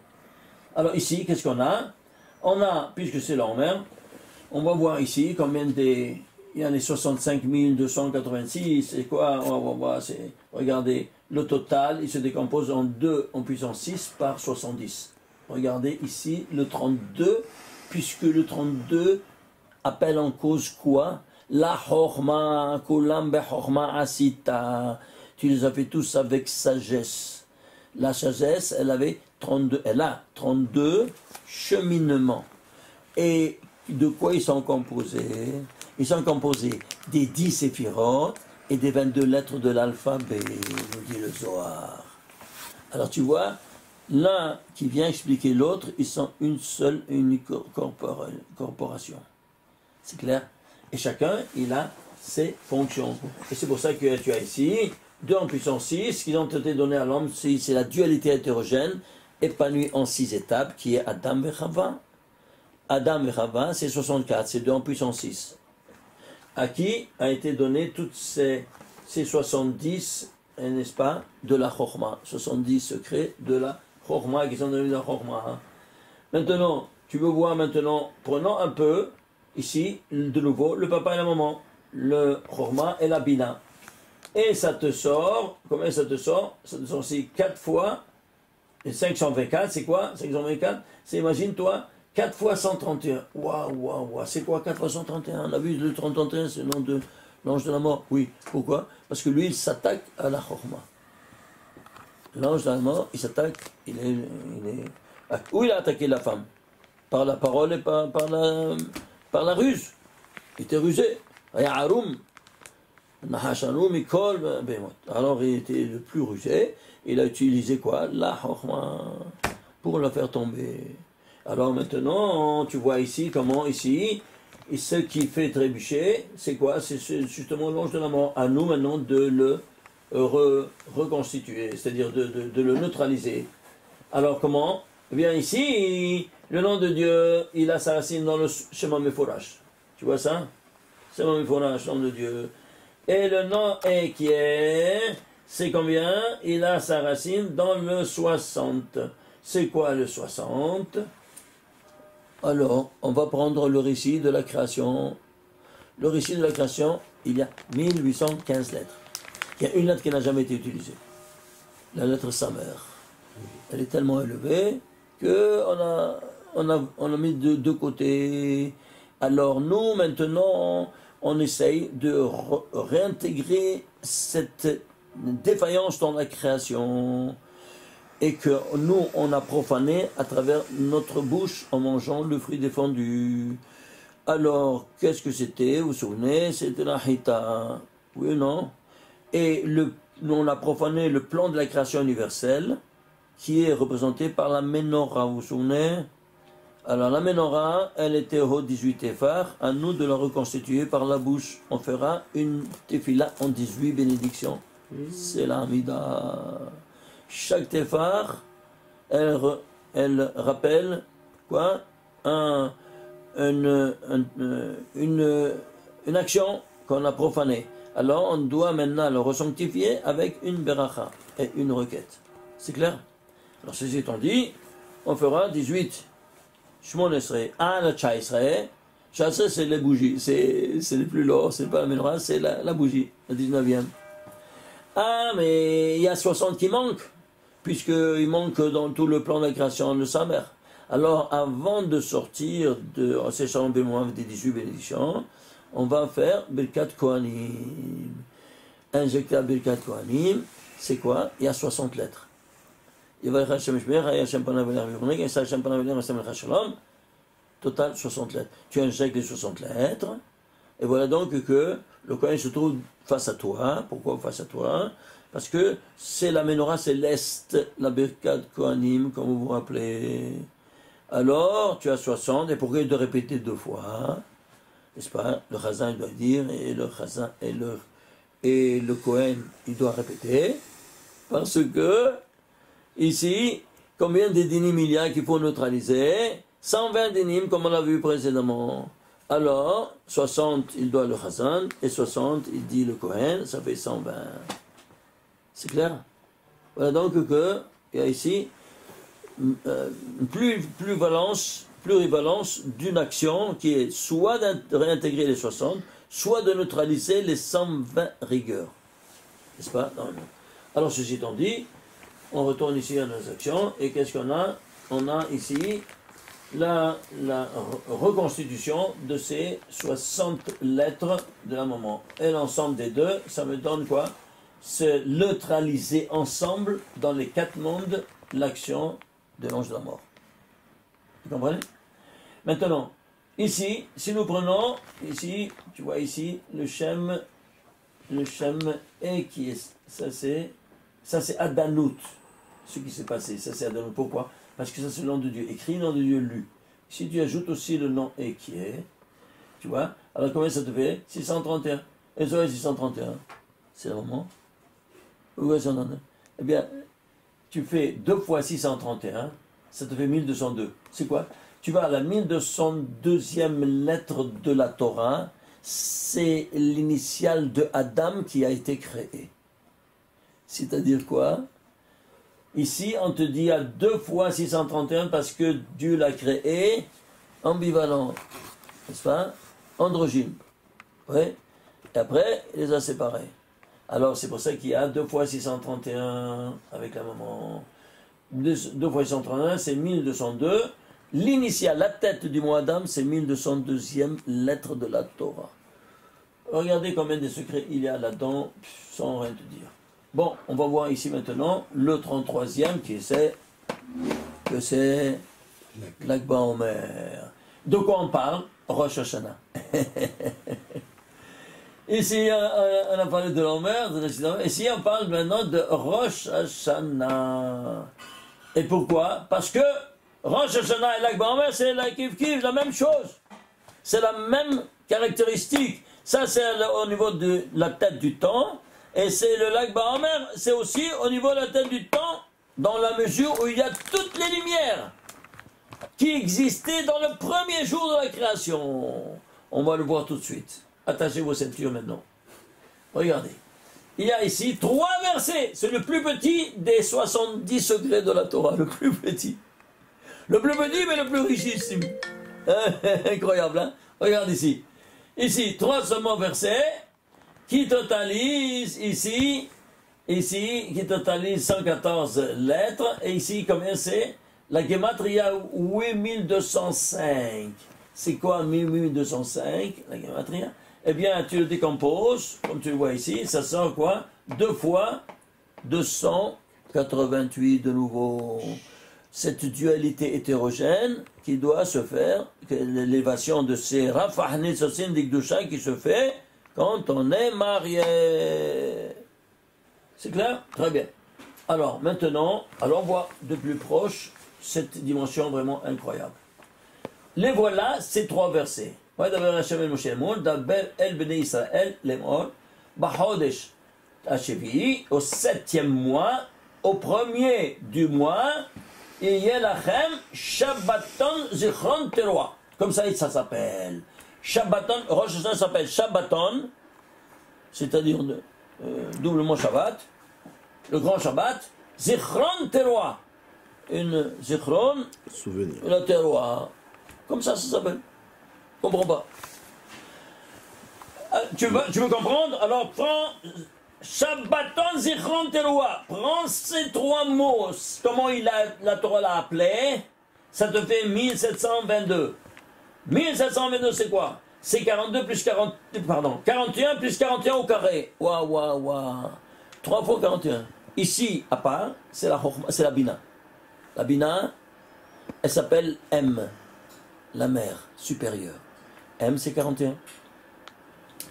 Alors ici, qu'est-ce qu'on a? On a, puisque c'est l'Omer, on va voir ici combien il y en a 65 286, c'est quoi? On va voir, regardez, le total, il se décompose en 2 en puissance 6 par 70. Regardez ici, le 32, puisque le 32 appelle en cause quoi? La Chorma, Kulam Bechorma Asita. Tu les as fait tous avec sagesse. La sagesse, elle a 32 cheminements. Et de quoi ils sont composés? Ils sont composés des 10 séphirotes et des 22 lettres de l'alphabet, nous dit le Zohar. Alors tu vois, l'un qui vient expliquer l'autre, ils sont une seule et unique corporation. C'est clair? Et chacun, il a ses fonctions. Et c'est pour ça que tu as ici 2 en puissance 6, qui ont été donnés à l'homme, c'est la dualité hétérogène, épanouie en 6 étapes, qui est Adam et Chava. Adam et Chava, c'est 64, c'est 2 en puissance 6. À qui a été donné toutes ces 70, n'est-ce pas, de la Chorma, 70 secrets de la Chorma, qui sont donnés de la Chorma. Hein. Maintenant, tu veux voir maintenant, prenons un peu, ici, de nouveau, le papa et la maman, le Chorma et la Bina. Et ça te sort, combien ça te sort? Ça te sort aussi 4 fois, et 524, c'est quoi? 524, c'est, imagine-toi, 4 fois 131. Waouh, c'est quoi 4 fois 131? On a vu le 31, c'est le nom de l'ange de la mort. Oui, pourquoi? Parce que lui, il s'attaque à la Chorma. L'ange de la mort, il s'attaque, où il a attaqué la femme? Par la parole et par la ruse. Il était rusé. Harum. Alors il était le plus rusé, il a utilisé quoi? La Chorma pour la faire tomber. Alors maintenant, tu vois ici, comment ici, et ce qui fait trébucher, c'est quoi? C'est justement l'ange de la mort. À nous maintenant de le reconstituer, c'est-à-dire de le neutraliser. Alors comment? Eh bien ici, le nom de Dieu, il a sa racine dans le Shema Meforash. Tu vois ça? Shema Meforash, nom de Dieu. Et le nom c'est combien? Il a sa racine dans le 60. C'est quoi le 60? Alors, on va prendre le récit de la création. Le récit de la création, il y a 1815 lettres. Il y a une lettre qui n'a jamais été utilisée. La lettre Samer. Elle est tellement élevée qu'on a mis de deux côtés. Alors nous, maintenant, on essaye de réintégrer cette défaillance dans la création et que nous, on a profané à travers notre bouche en mangeant le fruit défendu. Alors, qu'est-ce que c'était? Vous vous souvenez? C'était la Hita. Oui ou non? Et on a profané le plan de la création universelle qui est représenté par la Ménorah. Vous vous souvenez? Alors, la Ménorah, elle était au 18 Téphar. À nous de la reconstituer par la bouche. On fera une Tefila en 18 bénédictions. C'est la Hamida. Chaque Téphar, elle rappelle quoi? Une action qu'on a profanée. Alors on doit maintenant le resanctifier avec une beracha et une requête. C'est clair? Alors ceci étant dit, on fera 18 Shmon Esrei, la Chaïsrei. Chaïsrei c'est les bougies, c'est les plus lourds, c'est pas la menorah, c'est la bougie, la 19e. Ah mais il y a 60 qui manquent, puisqu'il manque dans tout le plan de la création de sa mère. Alors, avant de sortir de ces chambres des 18 bénédictions, on va faire Birkat Kohanim. Injecter à Birkat Kohanim, c'est quoi? Il y a 60 lettres. Total 60 lettres. Tu injectes les 60 lettres, et voilà donc que le Kohen se trouve face à toi. Pourquoi face à toi? Parce que c'est la menorah céleste, la Birkat Kohanim, comme vous vous rappelez. Alors, tu as 60, et pourquoi de répéter deux fois? N'est-ce pas? Le Chazan, il doit dire, et le Chazan, et le Kohen, il doit répéter, parce que, ici, combien de dinim il y a qu'il faut neutraliser? 120 dinim, comme on l'a vu précédemment. Alors, 60, il doit le Chazan, et 60, il dit le Kohen, ça fait 120. C'est clair? Voilà donc que, il y a ici, plurivalence d'une action qui est soit de réintégrer les 60, soit de neutraliser les 120 rigueurs. N'est-ce pas? Non. Alors, ceci étant dit, on retourne ici à nos actions, et qu'est-ce qu'on a? On a ici la reconstitution de ces 60 lettres de la maman. Et l'ensemble des deux, ça me donne quoi? Se neutraliser ensemble dans les 4 mondes l'action de l'ange de la mort. Vous comprenez? Maintenant, ici, si nous prenons, ici, tu vois ici, le Shem, et qui est, ça c'est Adanout, ce qui s'est passé, ça c'est Adanout. Pourquoi? Parce que ça c'est le nom de Dieu, écrit, nom de Dieu lu. Si tu ajoutes aussi le nom et qui est, tu vois, alors combien ça te fait? 631. Et ça 631, c'est le moment. Où est-ce qu'on en a? Eh bien, tu fais 2 fois 631, ça te fait 1202. C'est quoi? Tu vas à la 1202e lettre de la Torah, c'est l'initiale de Adam qui a été créé. C'est-à-dire quoi? Ici, on te dit à 2 fois 631 parce que Dieu l'a créé ambivalent, n'est-ce pas? Androgyne. Oui. Et après, il les a séparés. Alors, c'est pour ça qu'il y a 2 fois 631 avec la maman. 2 fois 631, c'est 1202. L'initiale, la tête du mot Adam, c'est 1202e lettre de la Torah. Regardez combien de secrets il y a là-dedans, sans rien te dire. Bon, on va voir ici maintenant le 33e qui c'est que c'est Lag BaOmer. De quoi on parle? Rosh Hashanah. Ici, on a parlé de l'Omer, ici on parle maintenant de Rosh Hashanah. Et pourquoi? Parce que Rosh Hashanah et Lag BaOmer, c'est la kif-kif, la même chose. C'est la même caractéristique. Ça, c'est au niveau de la tête du temps. Et c'est le Lag BaOmer, c'est aussi au niveau de la tête du temps, dans la mesure où il y a toutes les lumières qui existaient dans le premier jour de la création. On va le voir tout de suite. Attachez vos ceintures maintenant. Regardez. Il y a ici 3 versets. C'est le plus petit des 70 secrets de la Torah. Le plus petit. Le plus petit, mais le plus richissime. Incroyable, hein? Regarde ici. Ici, 3 seulement versets qui totalise ici, qui totalise 114 lettres, et ici, combien c'est? La Gematria 8205. C'est quoi 8205, la Gematria? Eh bien, tu le décomposes, comme tu le vois ici, ça sort quoi? 2 fois 288 de nouveau. Cette dualité hétérogène qui doit se faire, l'élévation de ces Rafahni Sosin d'Ikdusha qui se fait quand on est marié. C'est clair? Très bien. Alors, maintenant, allons voir de plus proche cette dimension vraiment incroyable. Les voilà, ces 3 versets. Au 7e mois, au 1er du mois, il y a lachem Shabbaton Zichron Teroa. Comme ça s'appelle. Shabbaton, Rosh Hashanah s'appelle Shabbaton, c'est-à-dire doublement Shabbat, le grand Shabbat, Zichron Teroa. Une Zichron, souvenir. La Teroa. Comme ça s'appelle. Comprends pas. Tu veux comprendre? Alors prends Shabbaton Zichron Teroa. Prends ces 3 mots. Comment la Torah l'a appelé? Ça te fait 1722. 1722 c'est quoi? C'est 42 plus 40, pardon, 41 plus 41 au carré. Waouh. 3 fois 41. Ici, à part, c'est la Bina. La Bina, elle s'appelle M. La mère supérieure. M, c'est 41.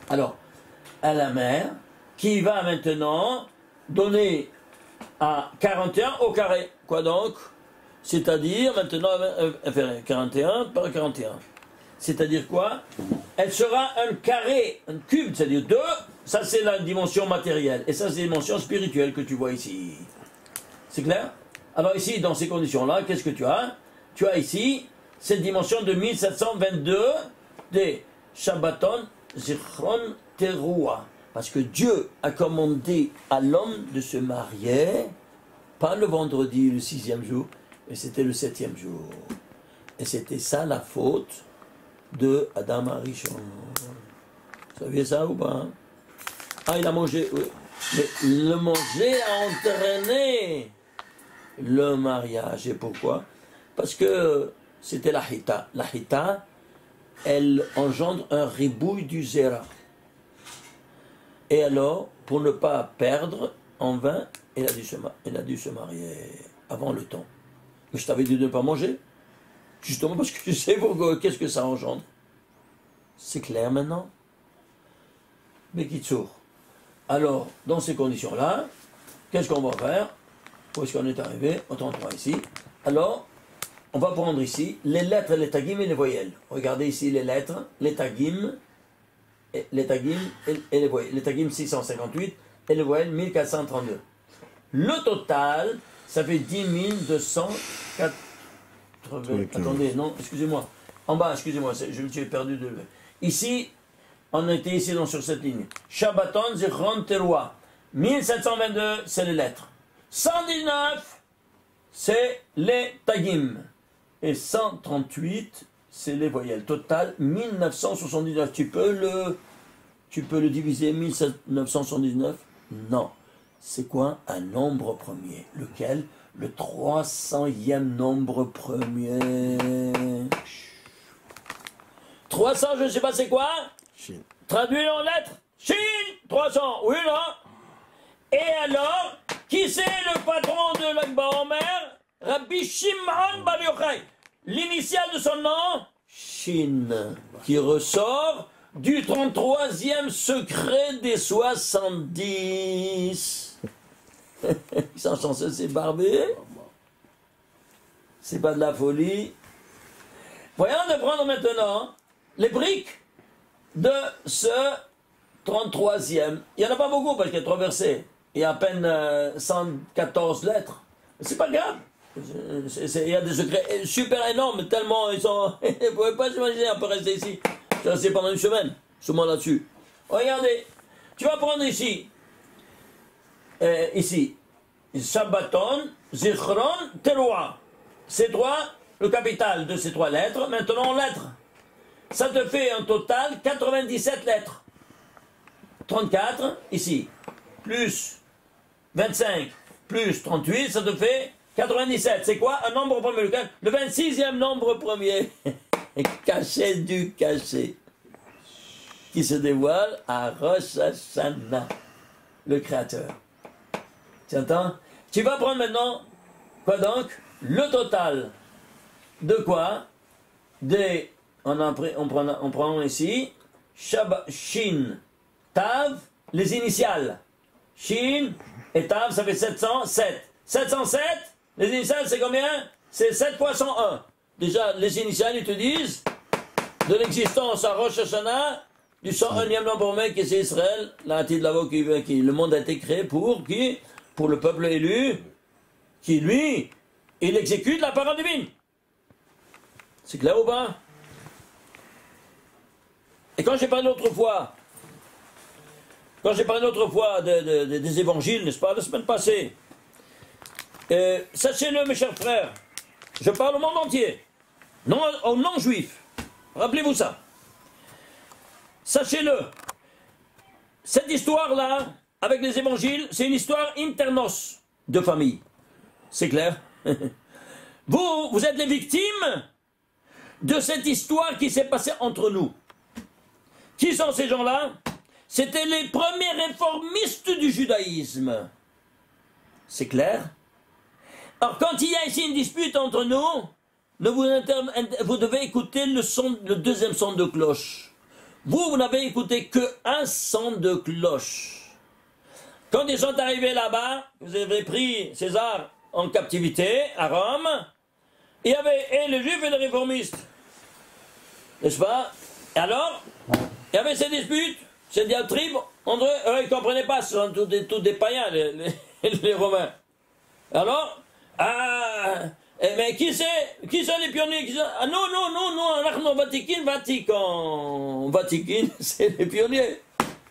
Alors, à la mère, qui va maintenant donner à 41 au carré. Quoi donc? C'est-à-dire, maintenant, elle fait 41 par 41. C'est-à-dire quoi? Elle sera un carré, un cube, c'est-à-dire 2, ça c'est la dimension matérielle, et ça c'est la dimension spirituelle que tu vois ici. C'est clair? Alors ici, dans ces conditions-là, qu'est-ce que tu as? Tu as ici cette dimension de 1722 des Shabbaton Zichron Teroa. Parce que Dieu a commandé à l'homme de se marier, pas le vendredi, le 6e jour, mais c'était le 7e jour. Et c'était ça la faute de Adam Arishon. Vous saviez ça ou pas? Ah, il a mangé, oui. Mais le manger a entraîné le mariage. Et pourquoi? Parce que c'était la hita. La hita, elle engendre un ribouille du zéra. Et alors, pour ne pas perdre en vain, elle a dû se marier avant le temps. Mais je t'avais dit de ne pas manger. Justement parce que tu sais qu'est-ce que ça engendre. C'est clair maintenant? Mais Kitsour. Alors, dans ces conditions-là, qu'est-ce qu'on va faire? Où est-ce qu'on est arrivé? Au 33 ici. Alors, on va prendre ici les lettres, les tagim et les voyelles. Regardez ici les lettres, les tagim et les voyelles. Les tagim 658 et les voyelles 1432. Le total, ça fait 10 204. Attendez, non, excusez-moi. En bas, excusez-moi, je me suis perdu de... Ici, on était ici sur cette ligne. Shabbaton Zichron Teroa. 1722, c'est les lettres. 119, c'est les tagim. Et 138, c'est les voyelles. Total, 1979. Tu peux le diviser, 1979? Non. C'est quoi un nombre premier? Lequel? Le 300e nombre premier. 300, je ne sais pas c'est quoi? Chine. Traduit en lettres. Chine, 300. Oui, non? Et alors, qui c'est le patron de l'Akba Omer? Rabbi Shimon Bar Yochai. L'initiale de son nom? Chine. Qui ressort du 33e secret des 70. Ils sont censés se barber. C'est pas de la folie. Voyons de prendre maintenant les briques de ce 33e. Il n'y en a pas beaucoup parce qu'il y a 3 versets. Il y a à peine 114 lettres. C'est pas grave. Il y a des secrets super énormes, tellement ils sont... Vous ne pouvez pas s'imaginer, on peut rester ici. Je vais rester pendant une semaine, seulement là-dessus. Regardez, tu vas prendre ici, Shabbaton, Zichron, Teroa. Ces 3, le capital de ces 3 lettres, maintenant en lettres. Ça te fait un total 97 lettres. 34, ici, plus 25, plus 38, ça te fait 97. C'est quoi un nombre premier? Le 26e nombre premier. Caché du caché. Qui se dévoile à Rosh Hashanah, le Créateur. Tu entends? Tu vas prendre maintenant, quoi donc? Le total de quoi? On prend ici, Shin, Tav, les initiales. Shin et Tav, ça fait 707. 707, les initiales, c'est combien? C'est 7 fois 101. Déjà, les initiales, ils te disent de l'existence à Rosh Hashanah du 101e nombre mec qui c'est Israël, le monde a été créé pour qui? Pour le peuple élu, qui lui, il exécute la parole divine. C'est clair ou pas? Et quand j'ai parlé l'autre fois, des évangiles, n'est-ce pas, la semaine passée, sachez-le mes chers frères, je parle au monde entier, non aux non-juifs, rappelez-vous ça. Sachez-le, cette histoire-là, avec les évangiles, c'est une histoire internos de famille. C'est clair? Vous êtes les victimes de cette histoire qui s'est passée entre nous. Qui sont ces gens-là? C'était les premiers réformistes du judaïsme. C'est clair? Alors, quand il y a ici une dispute entre nous, vous devez écouter le deuxième son de cloche. Vous n'avez écouté qu'un son de cloche. Quand ils sont arrivés là-bas, vous avez pris César en captivité à Rome, il y avait les juifs et les réformistes. N'est-ce pas? Et alors, il y avait ces disputes, ces diatribes, entre eux, ils ne comprenaient pas, ce sont tous des païens, les Romains. Alors, mais qui sont les pionniers? Non, Vatican, c'est les pionniers.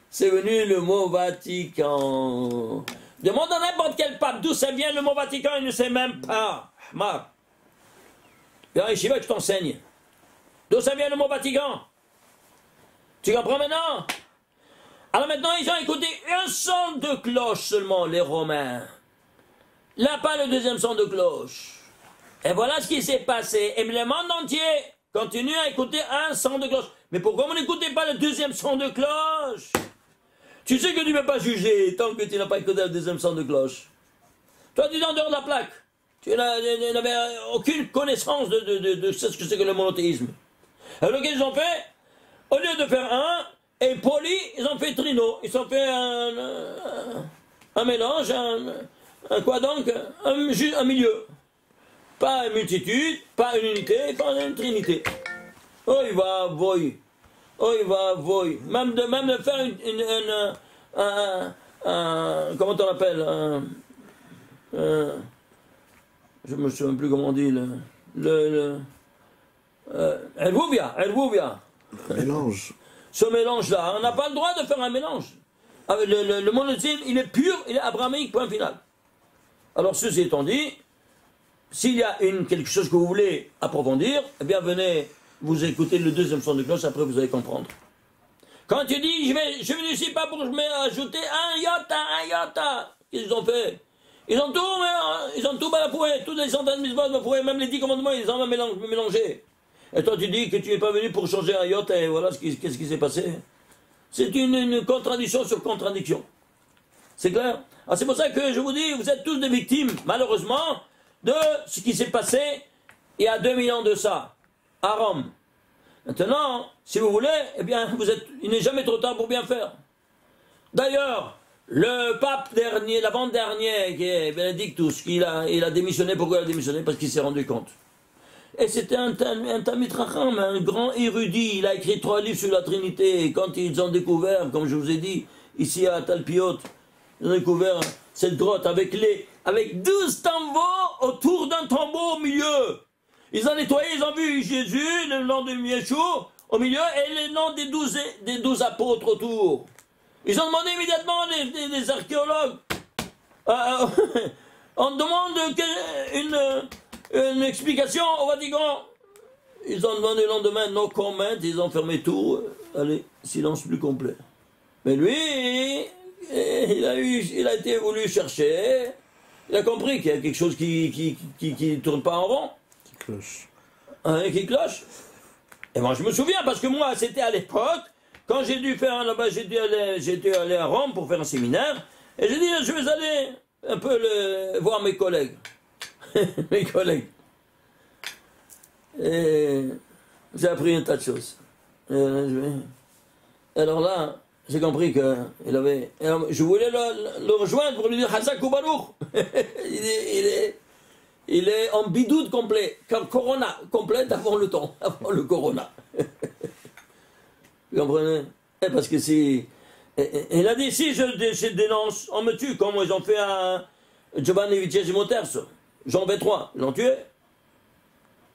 C'est venu le mot Vatican. Demande à n'importe quel pape d'où ça vient le mot Vatican, il ne sait même pas. Marc. Ici, je t'enseigne. D'où ça vient le mot Vatican? Tu comprends maintenant? Alors maintenant, ils ont écouté un son de cloche seulement, les Romains. Là, pas le deuxième son de cloche. Et voilà ce qui s'est passé. Et le monde entier continue à écouter un son de cloche. Mais pourquoi vous n'écoutez pas le deuxième son de cloche? Tu sais que tu ne peux pas juger tant que tu n'as pas écouté le deuxième son de cloche. Toi, tu es en dehors de la plaque. Tu n'avais aucune connaissance de ce que c'est que le monothéisme. Alors qu'est-ce qu'ils ont fait? Au lieu de faire un, et poli, ils ont fait trino. Ils ont fait un mélange, quoi donc? Un milieu. Pas une multitude, pas une unité, pas une trinité. Oh, il va voy. Oh, il va voy. Même de faire comment on appelle? Je me souviens plus comment on dit. Elvouvia. Mélange. Ce mélange-là, on n'a pas le droit de faire un mélange. Le monothéisme, il est pur, il est abrahamique, point final. Alors, ceci étant dit, s'il y a quelque chose que vous voulez approfondir, eh bien, venez vous écouter le deuxième son de cloche, après vous allez comprendre. Quand tu dis, je viens ici pas pour ajouter un iota, qu'est-ce qu'ils ont fait? Ils ont tout balafoué, toutes les centaines de mitzvot bafoué, même les 10 commandements, ils ont mélangé. Et toi, tu dis que tu n'es pas venu pour changer un iota, et voilà qu'est-ce qui s'est passé. C'est une contradiction sur contradiction. C'est clair? Alors c'est pour ça que je vous dis, vous êtes tous des victimes, malheureusement, de ce qui s'est passé il y a 2000 ans de ça, à Rome. Maintenant, si vous voulez, eh bien, il n'est jamais trop tard pour bien faire. D'ailleurs, le pape dernier, l'avant-dernier, qui est Benedictus, il a démissionné. Pourquoi il a démissionné? Parce qu'il s'est rendu compte. Et c'était un Talmid Chacham, un grand érudit. Il a écrit 3 livres sur la Trinité. Et quand ils ont découvert, comme je vous ai dit, ici à Talpiot, ils ont découvert cette grotte avec 12 tambours autour d'un tombeau au milieu. Ils ont nettoyé, ils ont vu Jésus, le nom de Yeshua au milieu, et le nom des 12 apôtres autour. Ils ont demandé immédiatement des archéologues. On demande une explication au Vatican. Ils ont demandé le lendemain, no comment, ils ont fermé tout. Allez, silence plus complet. Mais lui, il a été voulu chercher, il a compris qu'il y a quelque chose qui ne tourne pas en rond. Qui cloche. Hein, qui cloche. Et moi je me souviens, parce que moi c'était à l'époque, quand j'ai dû faire là-bas, j'ai dû aller à Rome pour faire un séminaire, et j'ai dit je vais aller un peu voir mes collègues. Mes collègues. Et j'ai appris un tas de choses. Alors là, j'ai compris qu'il avait... Alors, je voulais le rejoindre pour lui dire Hazak ou Baruch. il est en bidoute complet, car Corona, complète avant le temps, avant le Corona. Vous comprenez? Parce que si... Il a dit, si je dénonce, on me tue, comme ils ont fait à Giovanni Vicesimo Terzo. Jean 23, ils l'ont tué.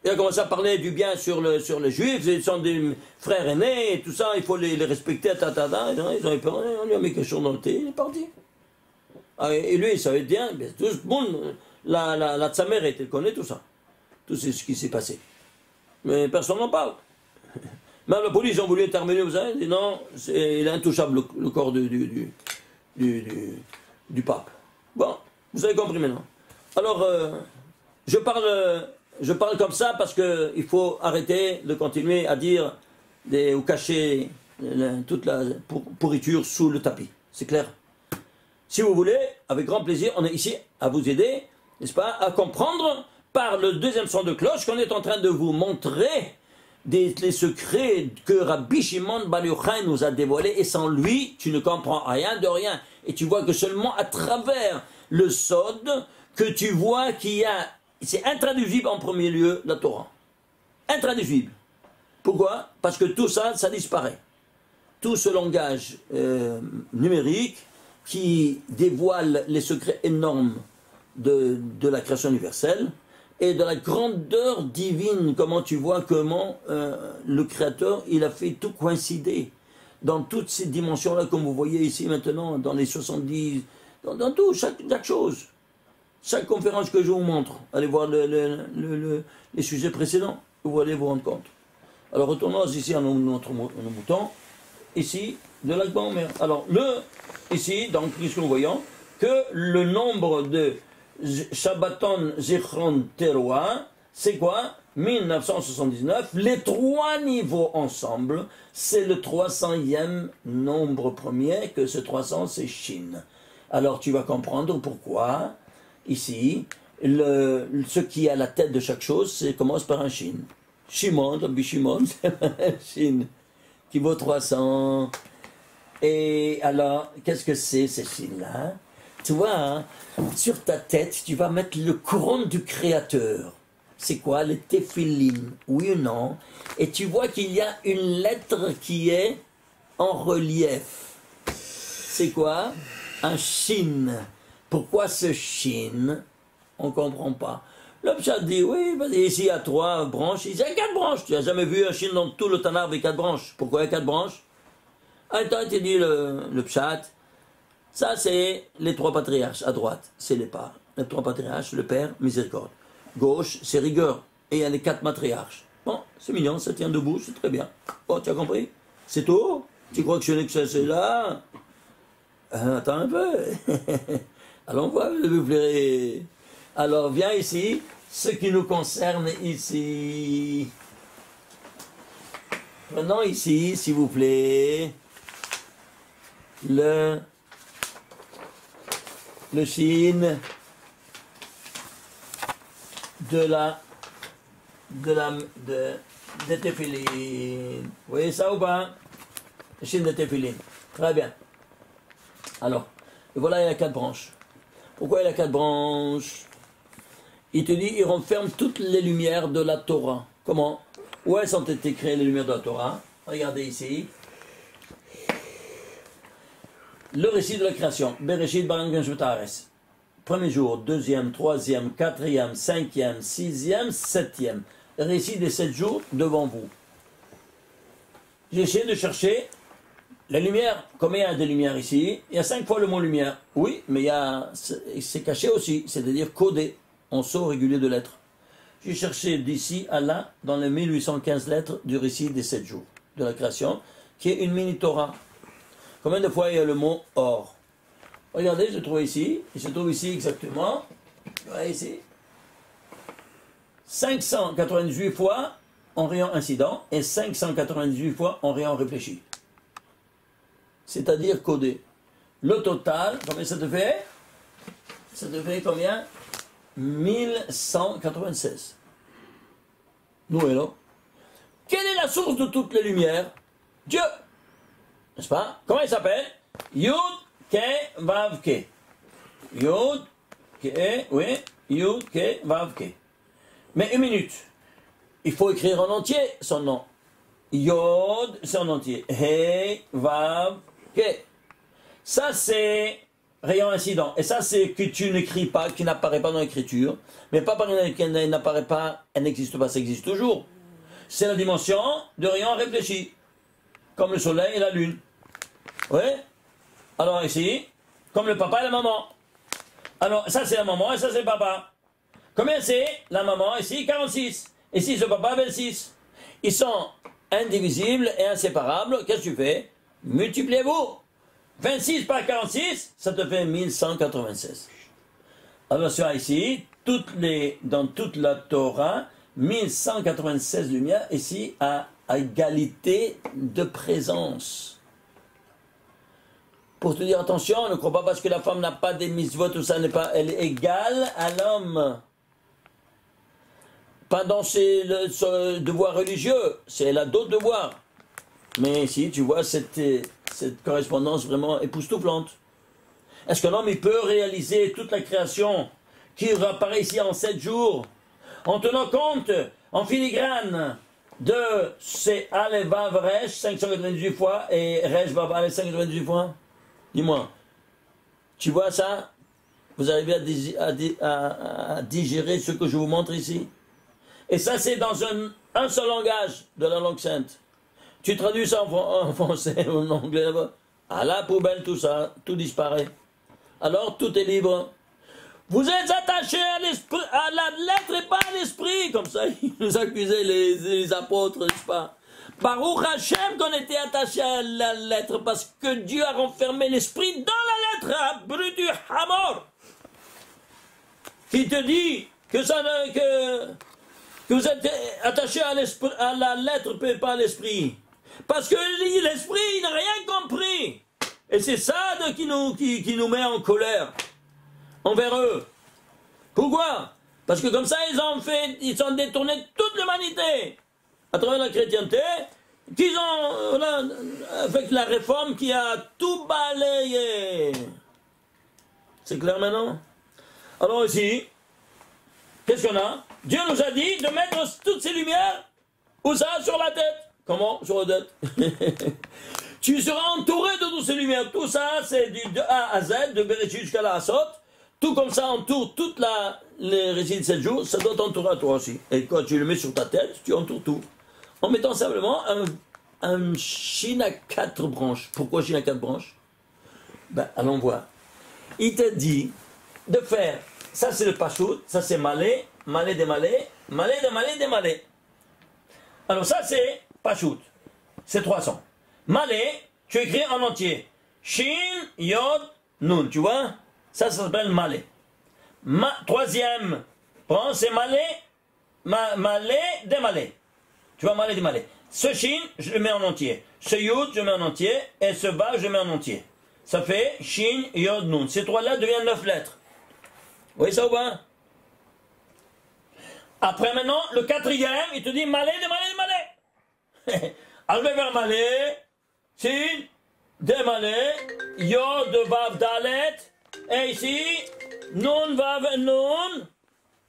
Il a commencé à parler du bien sur les juifs, ils sont des frères aînés, et tout ça, il faut les respecter, ils ont eu peur, on lui a mis quelque chose dans le thé, il est parti. Ah, et lui, il savait bien, tout le monde, la Tsameret, il connaît tout ça, tout ce qui s'est passé. Mais personne n'en parle. Même la police, ils ont voulu intervenir, vous savez, ils disent non, il est intouchable le corps du pape. Bon, vous avez compris maintenant. Alors, je parle comme ça parce qu'il faut arrêter de continuer à dire ou cacher toute la pourriture sous le tapis. C'est clair? Si vous voulez, avec grand plaisir, on est ici à vous aider, n'est-ce pas, à comprendre par le deuxième son de cloche qu'on est en train de vous montrer les secrets que Rabbi Shimon Bar Yochai nous a dévoilés, et sans lui, tu ne comprends rien de rien. Et tu vois que seulement à travers le Sod, que tu vois qu'il y a, c'est intraduisible en premier lieu, la Torah. Intraduisible. Pourquoi? Parce que tout ça, ça disparaît. Tout ce langage numérique qui dévoile les secrets énormes de la création universelle et de la grandeur divine, comment tu vois comment le Créateur, il a fait tout coïncider dans toutes ces dimensions-là, comme vous voyez ici maintenant, dans les 70, dans tout, chaque chose. Chaque conférence que je vous montre, allez voir les sujets précédents, vous allez vous rendre compte. Alors retournons ici à nos moutons, ici, de l'Akba Omer. Alors, ici, donc, puisque nous voyons que le nombre de Shabbaton Zichron Teruah, c'est quoi? 1979, les trois niveaux ensemble, c'est le 300e nombre premier, que ce 300 c'est Shin. Alors tu vas comprendre pourquoi, ici, ce qui est à la tête de chaque chose, ça commence par un Shin. Shimon, Rabbi Shimon, c'est un Shin, qui vaut 300. Et alors, qu'est-ce que c'est ces Shin-là? Tu vois, hein, sur ta tête, tu vas mettre le couronne du Créateur. C'est quoi? Le Téphilim, oui ou non? Et tu vois qu'il y a une lettre qui est en relief. C'est quoi? Un Shin. Pourquoi ce Shin? On ne comprend pas. Le Pshat dit, oui, ici il y a 3 branches, ici il y a 4 branches. Tu n'as jamais vu un Shin dans tout le Tanakh avec 4 branches. Pourquoi il y a 4 branches? Attends, tu dis le Pshat. Ça, c'est les 3 patriarches. À droite, c'est les parts. Les 3 patriarches, le Père, miséricorde. Gauche, c'est rigueur. Et il y a les 4 matriarches. Bon, c'est mignon, ça tient debout, c'est très bien. Bon, tu as compris? C'est tout? Tu crois que je n'ai que ça, c'est là? Attends un peu. Allons voir, vous verrez. Alors, viens ici, ce qui nous concerne ici. Prenons ici, s'il vous plaît, le Shin de Téphilim. Vous voyez ça ou pas? Le Shin de Téphilim. Très bien. Alors, et voilà, il y a 4 branches. Pourquoi il y a 4 branches? Il te dit, il renferme toutes les lumières de la Torah. Comment? Où elles ont été créées, les lumières de la Torah? Regardez ici. Le récit de la création. Bereshit bara Elohim et haaretz. Premier jour, deuxième, troisième, quatrième, cinquième, sixième, septième. Récit des 7 jours devant vous. J'ai essayé de chercher la lumière. Combien il y a de lumière ici? Il y a 5 fois le mot lumière. Oui, mais c'est caché aussi, c'est-à-dire codé en sceau régulier de lettres. J'ai cherché d'ici à là, dans les 1815 lettres du récit des 7 jours de la création, qui est une mini-Torah. Combien de fois il y a le mot or? Regardez, je le trouve ici. Il se trouve ici exactement. Ouais, ici. 598 fois en rayon incident et 598 fois en rayon réfléchi. C'est-à-dire codé. Le total, combien ça te fait? Ça te fait combien? 1196. Nous et là. Quelle est la source de toutes les lumières? Dieu. N'est-ce pas? Comment il s'appelle? Yud, Ke, Vav, Ke. Yud, Ke, oui. Yud, Ke, Vav, Ke. Mais une minute. Il faut écrire en entier son nom. Yod, c'est en entier. He, Vav, Ke. Ça, c'est rayon incident. Et ça, c'est que tu n'écris pas, qui n'apparaît pas dans l'écriture. Mais pas parce qu'elle n'apparaît pas, elle n'existe pas, ça existe toujours. C'est la dimension de rayon réfléchi. Comme le soleil et la lune. Oui? Alors ici, comme le papa et la maman. Alors, ça c'est la maman et ça c'est le papa. Combien c'est? La maman ici, 46. Ici, ce papa, 26. Ils sont indivisibles et inséparables. Qu'est-ce que tu fais? Multipliez-vous. 26 par 46, ça te fait 1196. Alors, ça ici, dans toute la Torah, 1196 lumières, ici, à égalité de présence. Pour te dire attention, ne crois pas parce que la femme n'a pas des mitzvot, tout ça n'est pas, elle est égale à l'homme. Pas dans ses devoirs religieux, elle a d'autres devoirs. Mais ici, tu vois cette correspondance vraiment époustouflante. Est-ce qu'un homme il peut réaliser toute la création qui apparaît ici en 7 jours, en tenant compte, en filigrane, de ces Aleph Vav Resh 598 fois et Resh Vav Aleph 598 fois? Dis-moi, tu vois ça? Vous arrivez à digérer ce que je vous montre ici? Et ça, c'est dans un seul langage de la langue sainte. Tu traduis ça en français ou en anglais, à la poubelle, tout ça, tout disparaît. Alors, tout est libre. Vous êtes attachés à la lettre et pas à l'esprit, comme ça, ils nous accusaient les apôtres, n'est-ce pas? Baruch Hashem qu'on était attachés à la lettre, parce que Dieu a renfermé l'esprit dans la lettre, à Brutu Hamor, qui te dit que vous êtes attachés à la lettre, mais pas à l'esprit. Parce que l'esprit, il n'a rien compris. Et c'est ça qui nous met en colère envers eux. Pourquoi? Parce que comme ça, ils ont détourné toute l'humanité à travers la chrétienté, qu'ils ont, avec la réforme qui a tout balayé. C'est clair maintenant? Alors ici, qu'est-ce qu'on a? Dieu nous a dit de mettre toutes ces lumières, où ça? Sur la tête. Comment? Sur la tête. Tu seras entouré de toutes ces lumières. Tout ça, c'est de A à Z, de Bereshit jusqu'à la Asot. Tout comme ça entoure toute les récits de 7 jours, ça doit t'entourer à toi aussi. Et quand tu le mets sur ta tête, tu entoures tout. En mettant simplement un chine à 4 branches. Pourquoi chine à 4 branches? Ben, allons voir. Il te dit de faire, ça c'est le pachout, ça c'est malé, malé des malé, malé des malé des malé. Alors ça c'est pachout, c'est 300. Malé, tu écris en entier. Shin, Yod, Nun, tu vois? Ça s'appelle malé. Troisième branche, c'est malé, malé, démalé. Tu vois, malé, démalé. Ce shin, je le mets en entier. Ce yod, je le mets en entier. Et ce bas, je le mets en entier. Ça fait shin, yod, nun. Ces 3 lettres deviennent 9 lettres. Vous voyez ça ou pas? Après maintenant, le 4e, il te dit malé, démalé, démalé. Alors je vais vers malé, shin, démalé, yod, vav, dalet. Et ici, nun, vav, nun,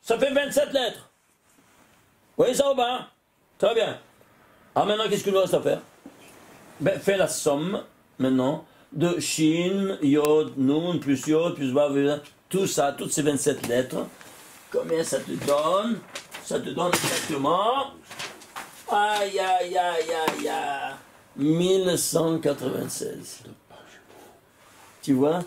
ça fait 27 lettres. Vous voyez ça ou pas? Très bien. Alors maintenant, qu'est-ce qu'il nous reste à faire? Ben, fais la somme, maintenant, de shin, yod, nun, plus yod, plus vav, tout ça, toutes ces 27 lettres. Combien ça te donne? Ça te donne exactement... Aïe, aïe, aïe, aïe, aïe. 1196. Tu vois?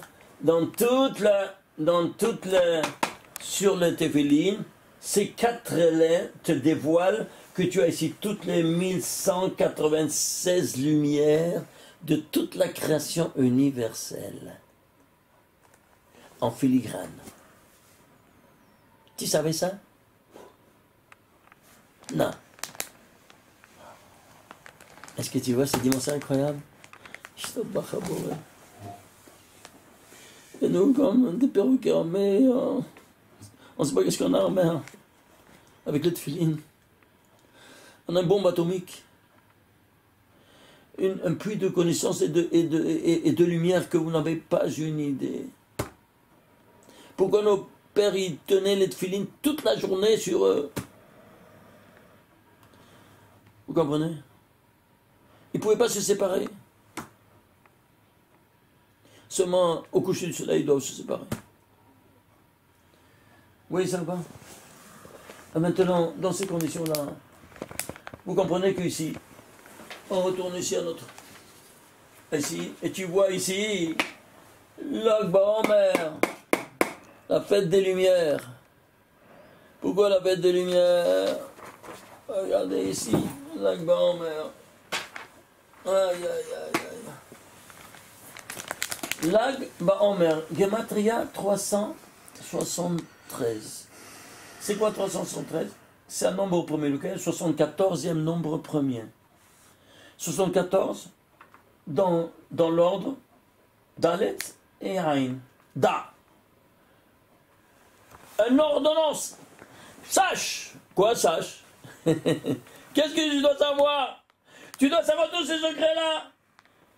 Sur le tefillin, ces 4 lettres te dévoilent que tu as ici toutes les 1196 lumières de toute la création universelle en filigrane. Tu savais ça? Non. Est-ce que tu vois ces dimensions incroyables? Et nous, comme des perruques en mer, on ne sait pas qu'est-ce qu'on a en mer. Avec le tefilin. On a une bombe atomique. Un puits de connaissance et de lumière que vous n'avez pas une idée. Pourquoi nos pères ils tenaient les tefilin toute la journée sur eux? Vous comprenez? Ils ne pouvaient pas se séparer. Seulement au coucher du soleil, ils doivent se séparer. Vous voyez ça va? Et maintenant, dans ces conditions-là, vous comprenez qu'ici, on retourne ici à notre... Ici, et tu vois ici, l'Akba Omer, la fête des Lumières. Pourquoi la fête des Lumières? Regardez ici, l'Akba Omer. Aïe, aïe, aïe, aïe. L'Akba Omer, Gematria 373. C'est quoi 373? C'est un nombre premier, lequel 74e nombre premier. 74 dans l'ordre Dalet et Ain. Da. Une ordonnance. Sache. Quoi sache? Qu'est-ce que tu dois savoir? Tu dois savoir tous ces secrets-là.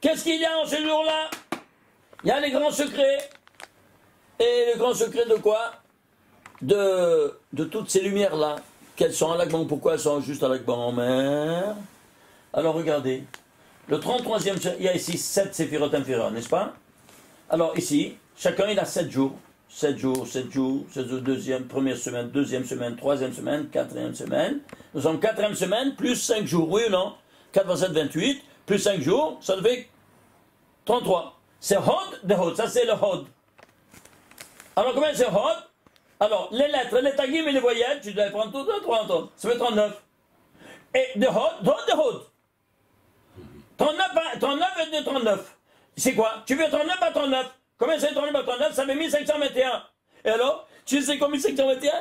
Qu'est-ce qu'il y a en ce jour-là? Il y a les grands secrets. Et les grands secrets de quoi? De toutes ces lumières-là. Qu'elles sont à l'Akba, pourquoi elles sont juste à l'Akba en mer? Alors regardez. Le 33e, il y a ici 7 séphirotes inférieures, n'est-ce pas? Alors ici, chacun il a 7 jours. 7 jours, 7 jours, c'est la deuxième, première semaine, deuxième semaine, troisième semaine, quatrième semaine. Nous sommes quatrième semaine, plus 5 jours, oui ou non? 4, 27, 28, plus 5 jours, ça fait 33. C'est Hod de Hod, ça c'est le Hod. Alors combien c'est Hod? Alors, les lettres, les tagim et les voyelles, tu dois les prendre toutes, 3 en tout. Ça fait 39. Et de Hod, de Hod. 39 et de 39. C'est quoi? Tu veux 39 à 39. Combien c'est 39 à 39? Ça fait 1521. Et alors, tu sais combien 1521?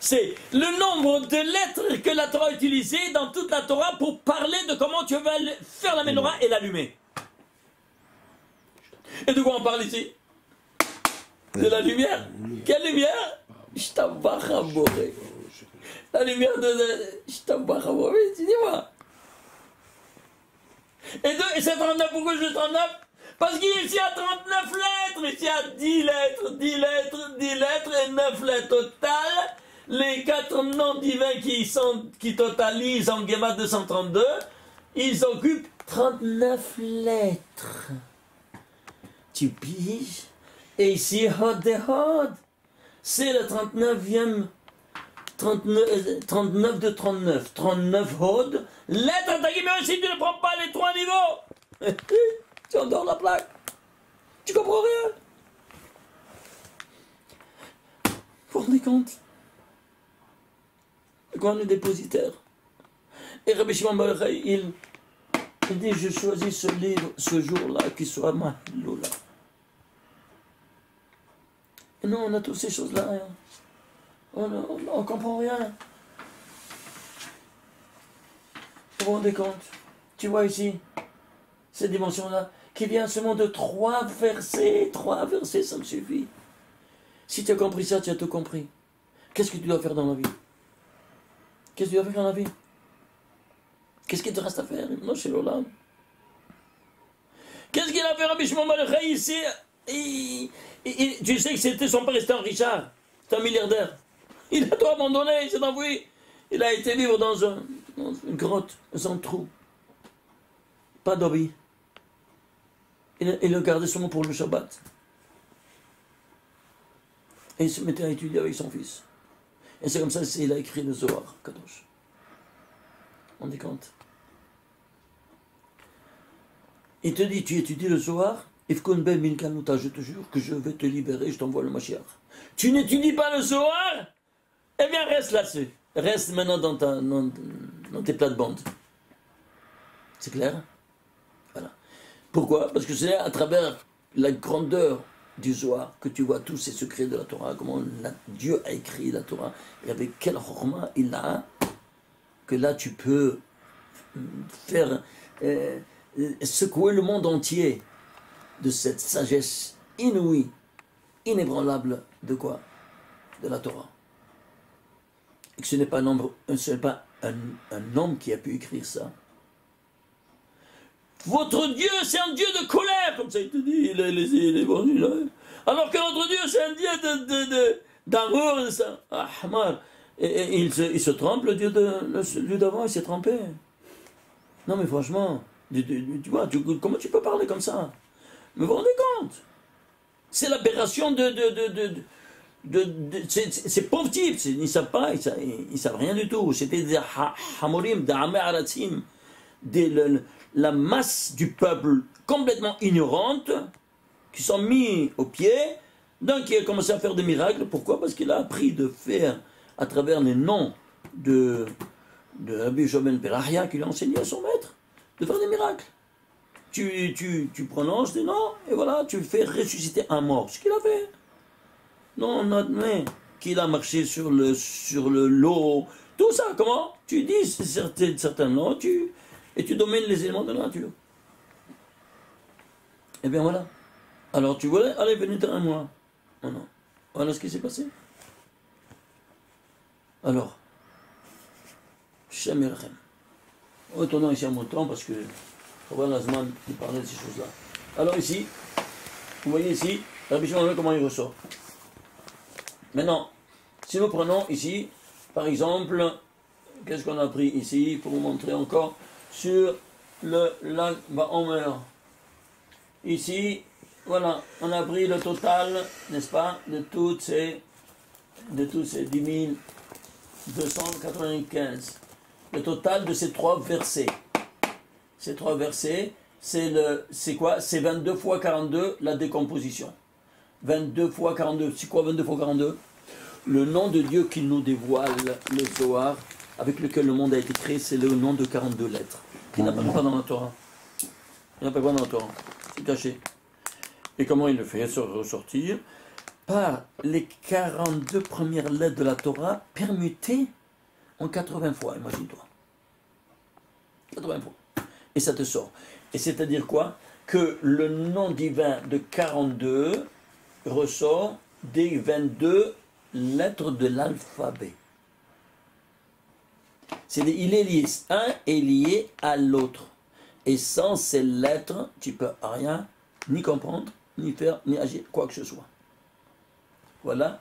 C'est le nombre de lettres que la Torah a utilisées dans toute la Torah pour parler de comment tu vas faire la menorah et l'allumer. Et de quoi on parle ici? De la lumière. Quelle lumière? La lumière de... dis-moi. Et c'est 39, pourquoi je dis 39? Parce qu'ici il y a 39 lettres, ici il y a 10 lettres, 10 lettres, 10 lettres et 9 lettres total. Les 4 noms divins qui totalisent en Gemma 232, ils occupent 39 lettres. Tu piges? Et ici, Hod de Hod, c'est le 39e, 39 de 39, 39 Hod, lettre ta guillemets aussi, tu ne prends pas les 3 niveaux. Tu endors la plaque, tu comprends rien. Vous vous rendez compte? Quand on est dépositaire, et Rabbi Shimon Bar Yochai, il dit, je choisis ce livre, ce jour-là, qui soit ma loula. Et nous, on a toutes ces choses-là. Hein. On ne comprend rien. Vous vous rendez compte? Tu vois ici, cette dimension-là, qui vient seulement de 3 versets. 3 versets, ça me suffit. Si tu as compris ça, tu as tout compris. Qu'est-ce que tu dois faire dans la vie? Qu'est-ce que tu dois faire dans la vie? Qu'est-ce qu'il te reste à faire? Non, chez l'Olam. Qu'est-ce qu'il a fait Rabbi Shimon Bar Yochai ici? Tu sais que c'était son père, c'était un Richard, c'était un milliardaire. Il a tout abandonné, il s'est envoyé. Il a été vivre dans une grotte, dans un trou. Pas d'hobby. Il le gardait seulement pour le Shabbat. Et il se mettait à étudier avec son fils. Et c'est comme ça qu'il a écrit le Zohar, Kadosh. On dit compte. Il te dit, tu étudies le Zohar, Ifkon ben Minkanuta, je te jure que je vais te libérer, je t'envoie le Mashiach. Tu n'étudies pas le Zohar? Eh bien, reste là-dessus. Reste maintenant dans tes plates-bandes. C'est clair? Voilà. Pourquoi? Parce que c'est à travers la grandeur du Zohar que tu vois tous ces secrets de la Torah, comment Dieu a écrit la Torah, et avec quel chorma il a, que là tu peux faire secouer le monde entier de cette sagesse inouïe, inébranlable de quoi? De la Torah. Et que ce n'est pas un homme qui a pu écrire ça. Votre Dieu, c'est un Dieu de colère, comme ça il te dit, les évangiles. Alors que notre Dieu, c'est un Dieu d'amour, et ça. Ah, mal. Et il se trompe, le Dieu d'avant, il s'est trompé. Non, mais franchement, tu vois, comment tu peux parler comme ça? Mais vous vous rendez compte? C'est l'aberration ces pauvres types, ils ne savent pas, ils savent rien du tout. C'était des hamorim, des amé-aratim, la masse du peuple complètement ignorante, qui sont mis au pied, d'un qui a commencé à faire des miracles. Pourquoi? Parce qu'il a appris de faire, à travers les noms de Rabbi Joben Perahia, qui lui a enseigné à son maître, de faire des miracles. Tu prononces des noms, et voilà, tu fais ressusciter un mort. Ce qu'il a fait. Non, on admet qu'il a marché sur l'eau, tout ça, comment? Tu dis certains noms, et tu domines les éléments de la nature. Et bien voilà. Alors tu voulais, allez, venez derrière moi. Oh non. Voilà ce qui s'est passé. Alors, Shem Yerachem. Retournons ici en mon temps parce que Rabbi Nazman il parlait de ces choses-là. Alors ici, vous voyez ici, Rabbi Shimon comment il ressort. Maintenant, si nous prenons ici, par exemple, qu'est-ce qu'on a pris ici pour vous montrer encore sur le lac Baomer. Ici, voilà, on a pris le total, n'est-ce pas, de tous ces 10 295. Le total de ces trois versets. Ces trois versets, c'est quoi? C'est 22 fois 42 la décomposition. 22 fois 42, c'est quoi 22 fois 42? Le nom de Dieu qui nous dévoile, le Zohar, avec lequel le monde a été créé, c'est le nom de 42 lettres. Il n'a pas dans la Torah. Il n'a pas dans la Torah. C'est caché. Et comment il le fait ressortir? Par les 42 premières lettres de la Torah permutées en 80 fois, imagine-toi. 80 fois. Et ça te sort. Et c'est-à-dire quoi? Que le nom divin de 42 ressort des 22 lettres de l'alphabet. Il est lié, un est lié à l'autre. Et sans ces lettres, tu ne peux rien ni comprendre, ni faire, ni agir, quoi que ce soit. Voilà.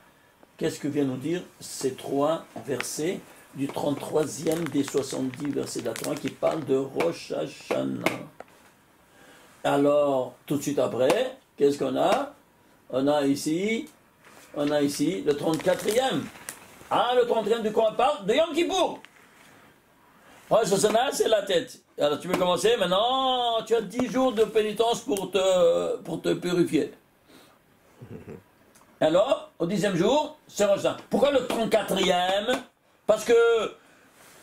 Qu'est-ce que vient nous dire ces trois versets du 33e des 70 versets de la Torah qui parlent de Rosh Hashanah. Alors, tout de suite après, qu'est-ce qu'on a? On a ici le 34e. Ah, le 34e de quoi on parle? De Yom Kippour. Rosh Hashanah, c'est la tête. Alors tu peux commencer maintenant, tu as 10 jours de pénitence pour te purifier. Alors, au 10e jour, c'est Rosh Hashanah. Pourquoi le 34e? Parce que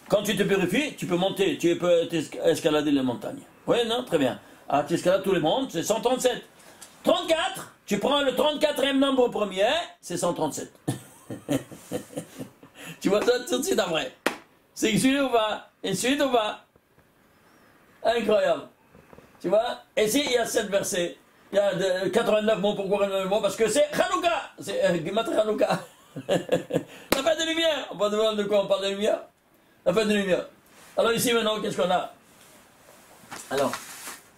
quand tu te purifies, tu peux monter, tu peux escalader les montagnes. Oui, non, très bien. Ah, tu escalades tous les mondes, c'est 137. 34, tu prends le 34e nombre premier, c'est 137. Tu vois ça tout de suite après. C'est une suite ou pas? Une suite ou pas? Incroyable. Tu vois? Et ici, il y a 7 versets. Il y a 89 mots. Pourquoi 89 mots? Parce que c'est Hanouka. C'est Gematria Hanouka. La fête de lumière. On parle de quoi? On parle de lumière? La fête de lumière. Alors ici maintenant, qu'est-ce qu'on a? Alors,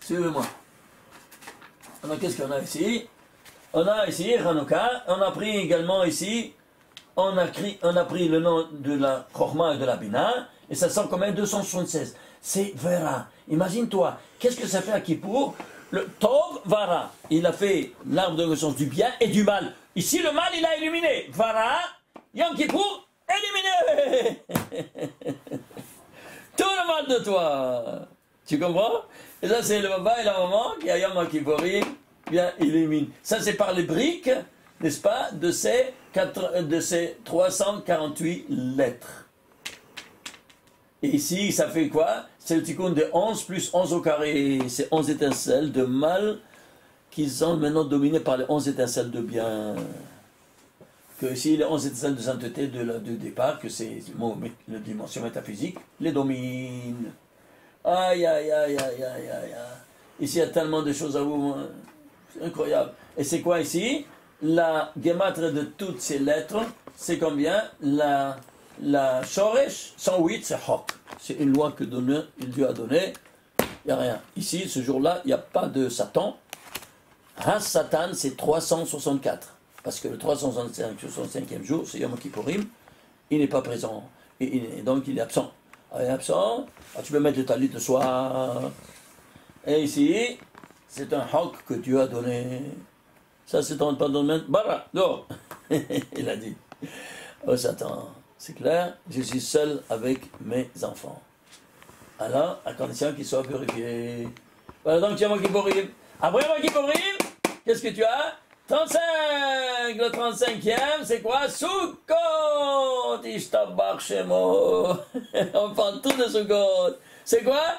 suivez-moi. Alors qu'est-ce qu'on a ici? On a ici Hanouka. On a pris également ici, on a pris le nom de la Chorma et de la Bina. Et ça sent combien? 276. C'est Vera. Imagine-toi, qu'est-ce que ça fait à Kippour? Le Tov Vara. Il a fait l'arbre de connaissance du bien et du mal. Ici, le mal, il a éliminé. Vara, Yom Kippour, éliminé. Tout le mal de toi. Tu comprends? Et ça, c'est le papa et la maman qui, à Yom Kippourim, bien élimine. Ça, c'est par les briques, n'est-ce pas, de ces 348 lettres. Et ici, ça fait quoi? c'est le tikkun de 11 plus 11 au carré. C'est 11 étincelles de mal qui sont maintenant dominées par les 11 étincelles de bien. Que ici, les 11 étincelles de sainteté du départ, que c'est la dimension métaphysique, les dominent. Aïe, aïe, aïe, aïe, aïe, aïe. Ici, il y a tellement de choses à vous. C'est incroyable. Et c'est quoi ici? La gematria de toutes ces lettres, c'est combien? La Shoresh, 108, c'est Hok. C'est une loi que Dieu a donnée. Il n'y a rien. Ici, ce jour-là, il n'y a pas de Satan. Satan, c'est 364. Parce que le 365e jour, c'est Yom Kippourim, il n'est pas présent. Et donc, il est absent. Alors, il est absent, tu peux mettre le talit le soir. Et ici, c'est un Hok que Dieu a donné. Ça, c'est pas dans le même. Bara, non. Il a dit. Oh Satan, c'est clair, je suis seul avec mes enfants. Alors, à condition qu'ils soient purifiés. Voilà donc tu as Yom Kippourim. Après Yom Kippourim, qu'est-ce que tu as? 35. Le 35e, c'est quoi? Sukkot. Ishtabach Shemo. On parle tout de Sukkot. C'est quoi?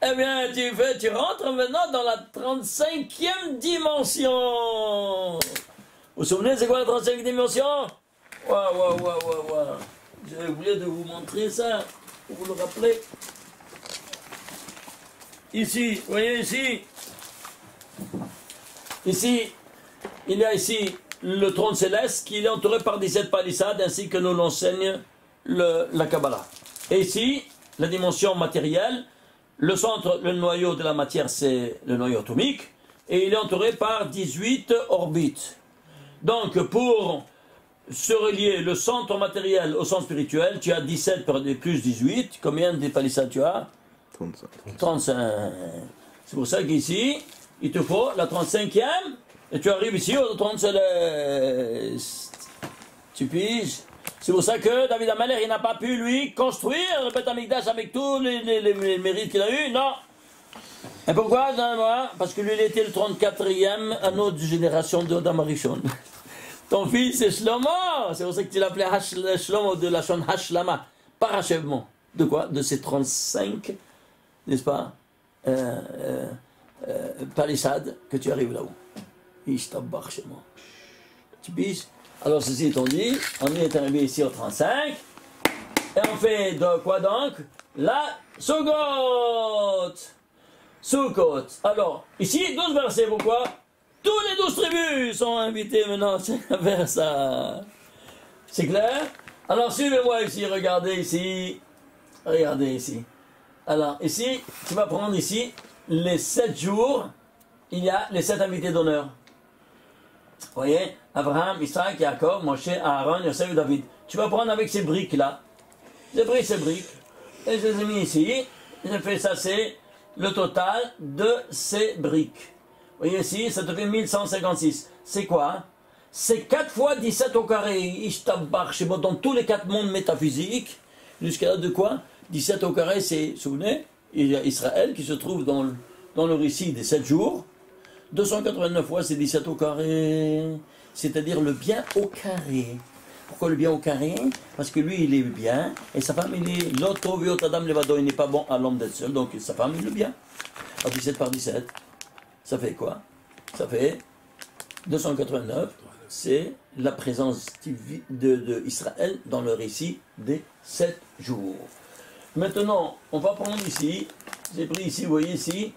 Eh bien, tu rentres maintenant dans la 35e dimension. Vous vous souvenez, c'est quoi la 35e dimension? Waouh. J'ai oublié de vous montrer ça, pour vous le rappeler. Ici, vous voyez ici. Ici, il y a ici le trône céleste qui est entouré par 17 palissades, ainsi que nous l'enseigne la Kabbalah. Et ici, la dimension matérielle, le centre, le noyau de la matière, c'est le noyau atomique, et il est entouré par 18 orbites. Donc, pour se relier le centre matériel au centre spirituel, tu as 17 plus 18. Combien de palissades tu as? 35. 35. C'est pour ça qu'ici, il te faut la 35e, et tu arrives ici au trône céleste. Tu piges? C'est pour ça que David Ameller, il n'a pas pu, lui, construire le Beth Amikdash avec tous les mérites qu'il a eu, non. Et pourquoi? Parce que lui, il était le 34e anneau de génération de Adam Arishon. Ton fils, c'est Shlomo. C'est pour ça que tu l'appelais Shlomo de la Shon Hashlama. Parachèvement. De quoi? De ces 35, n'est-ce pas, palissades que tu arrives là-haut. Ishtabach chez moi. Tu piges? Alors, ceci étant dit, on est arrivé ici au 35. Et on fait de quoi donc? La Sukkot. Sukkot. Alors, ici, 12 versets, pourquoi? Tous les 12 tribus sont invités maintenant vers ça. C'est clair? Alors, suivez-moi ici, regardez ici. Regardez ici. Alors, ici, tu vas prendre ici les 7 jours. Il y a les 7 invités d'honneur. Vous voyez? Abraham, Isaac, Jacob, Moshe, Aaron, Yosef et David. Tu vas prendre avec ces briques-là. J'ai pris ces briques et je les ai mis ici. J'ai fait ça, c'est le total de ces briques. Vous voyez ici, ça te fait 1156. C'est quoi? C'est 4 fois 17 au carré. Ishtabach, chez moi, dans tous les 4 mondes métaphysiques. Jusqu'à là de quoi? 17 au carré, c'est, vous vous souvenez? Il y a Israël qui se trouve dans le récit des 7 jours. 289 fois, c'est 17 au carré. C'est-à-dire le bien au carré. Pourquoi le bien au carré? Parce que lui, il est bien, et sa femme, il est l'auto, Adam Levado, il n'est pas bon à l'homme d'être seul, donc sa femme, il est le bien. Alors 17 par 17, ça fait quoi? Ça fait 289, c'est la présence d'Israël dans le récit des 7 jours. Maintenant, on va prendre ici, j'ai pris ici, vous voyez ici,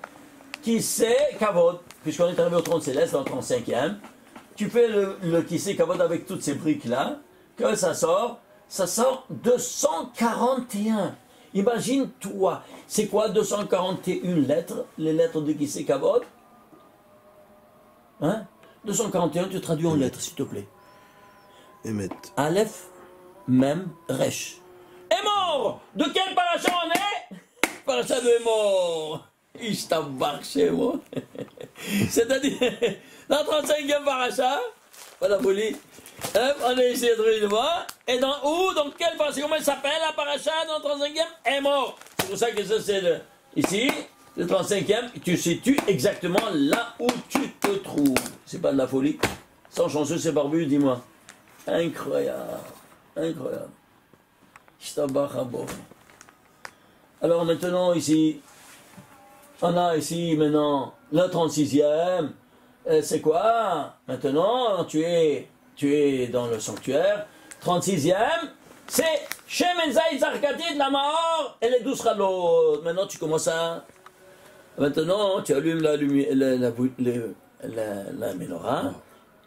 qui c'est Kavod, puisqu'on est arrivé au trône céleste, dans le 35e. Tu fais le qui c'est Kavod avec toutes ces briques-là, que ça sort 241. Imagine-toi, c'est quoi 241 lettres, les lettres de qui c'est Kavod? Hein? 241, tu traduis en lettres, s'il te plaît. Emet. Aleph, Mem, Resh. Est mort! De quel paracha on est? Paracha de mort. Ishtabach chez moi. C'est-à-dire, dans le 35e paracha, pas la folie, on est ici de voir, et dans où, dans quel paracha, comment il s'appelle la paracha dans le 35e? Est mort. C'est pour ça que ça c'est ici, le 35e, tu situes exactement là où tu te trouves. C'est pas de la folie. Sans chanceux, c'est barbu, dis-moi. Incroyable. Incroyable. Ishtabach Abo. Alors maintenant, ici, on a ici maintenant le 36e. C'est quoi? Maintenant, tu es dans le sanctuaire. 36e, c'est Shemen Zayit Zarkati de la mort et les 12 Chalot. Maintenant, tu commences à. Maintenant, tu allumes la menorah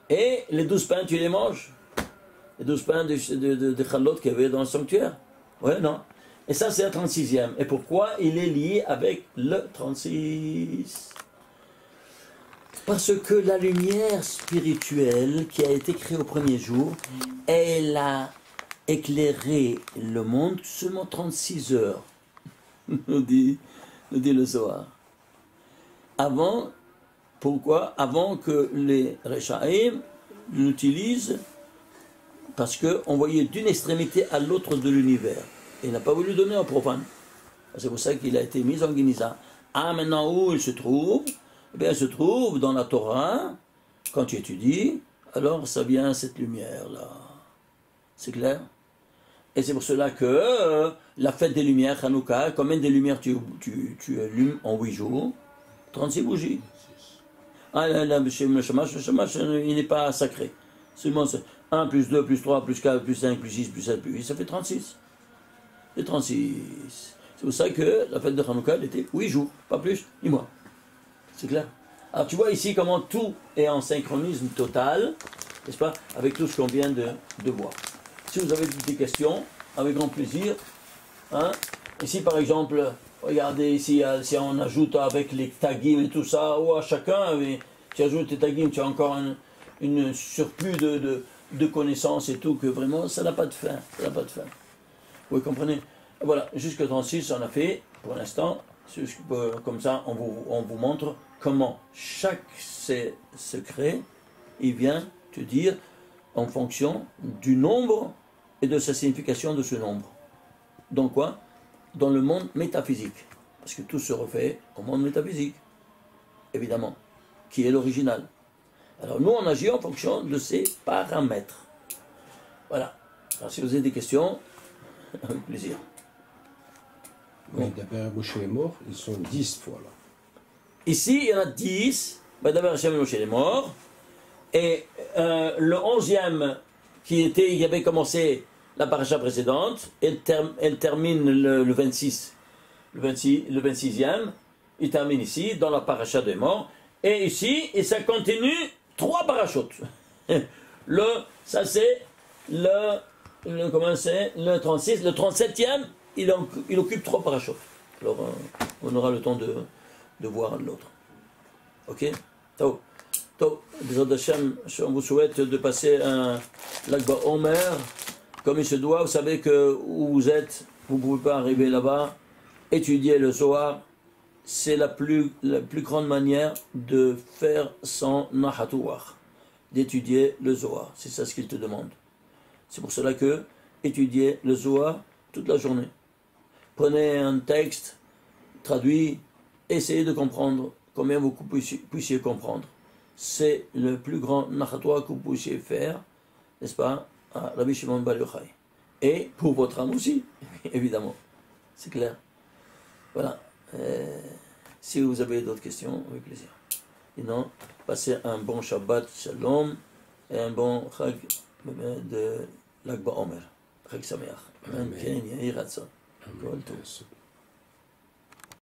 et les 12 pains, tu les manges. Les 12 pains de Chalot qu'il y avait dans le sanctuaire. Ouais, non? Et ça, c'est le 36e. Et pourquoi il est lié avec le 36? Parce que la lumière spirituelle qui a été créée au premier jour, elle a éclairé le monde seulement 36 heures, nous dit le Zohar. Avant, pourquoi? Avant que les Rechaim l'utilisent, parce qu'on voyait d'une extrémité à l'autre de l'univers. Et il n'a pas voulu donner aux profanes. C'est pour ça qu'il a été mis en Guinisa. Ah, maintenant où il se trouve? Eh bien, il se trouve dans la Torah, quand tu étudies, alors ça vient cette lumière-là. C'est clair? Et c'est pour cela que la fête des lumières, Hanouka, combien de lumières tu allumes en 8 jours? 36 bougies. Ah, le Shamash, il n'est pas sacré. Seulement 1 plus 2 plus 3 plus 4 plus 5 plus 6 plus 7 plus 8, ça fait 36. C'est 36. C'est pour ça que la fête de Hanouka, elle était 8 jours, pas plus, ni moins. C'est clair? Alors tu vois ici comment tout est en synchronisme total, n'est-ce pas, avec tout ce qu'on vient de voir. Si vous avez des questions, avec grand plaisir. Hein? Ici par exemple, regardez ici, si on ajoute avec les tagim et tout ça, ou à chacun, tu ajoutes les tagim, tu as encore une surplus de connaissances et tout, que vraiment ça n'a pas de fin. Ça n'a pas de fin. Vous comprenez? Voilà, jusqu'à 36 on a fait, pour l'instant. Comme ça, on vous montre comment chaque secret, il vient te dire en fonction du nombre et de sa signification de ce nombre. Donc quoi? Dans le monde métaphysique. Parce que tout se refait au monde métaphysique, évidemment, qui est l'original. Alors nous, on agit en fonction de ces paramètres. Voilà. Alors si vous avez des questions, avec plaisir. Oui, d'après Moshe est mort, ils sont 10 fois là. Ici, il y en a 10. D'abord, Hachem et Moshe est mort. Et le 11e, il avait commencé la paracha précédente, elle termine le 26. Le 26e, il termine ici, dans la paracha des morts. Et ici, et ça continue 3 parachutes. Ça c'est comment c'est? Le 36. Le 37e, il occupe 3 parachutes. Alors, on aura le temps de voir l'autre. Ok? Tov. Bezrat Hashem, on vous souhaite de passer un Lag BaOmer comme il se doit. Vous savez que où vous êtes, vous ne pouvez pas arriver là-bas. Étudier le Zohar, c'est la plus grande manière de faire son Nahatouach. D'étudier le Zohar. C'est ça ce qu'il te demande. C'est pour cela que étudier le Zohar toute la journée. Prenez un texte, traduit, essayez de comprendre combien vous puissiez comprendre. C'est le plus grand nachatoua que vous puissiez faire, n'est-ce pas, à Rabbi Shimon Bar Yochai. Et pour votre âme aussi, évidemment. C'est clair. Voilà. Si vous avez d'autres questions, avec plaisir. Sinon, passez un bon Shabbat Shalom et un bon Chag de Lag BaOmer. Chag Sameach. Amen. Ken Yehi Ratzon. Kol Tov.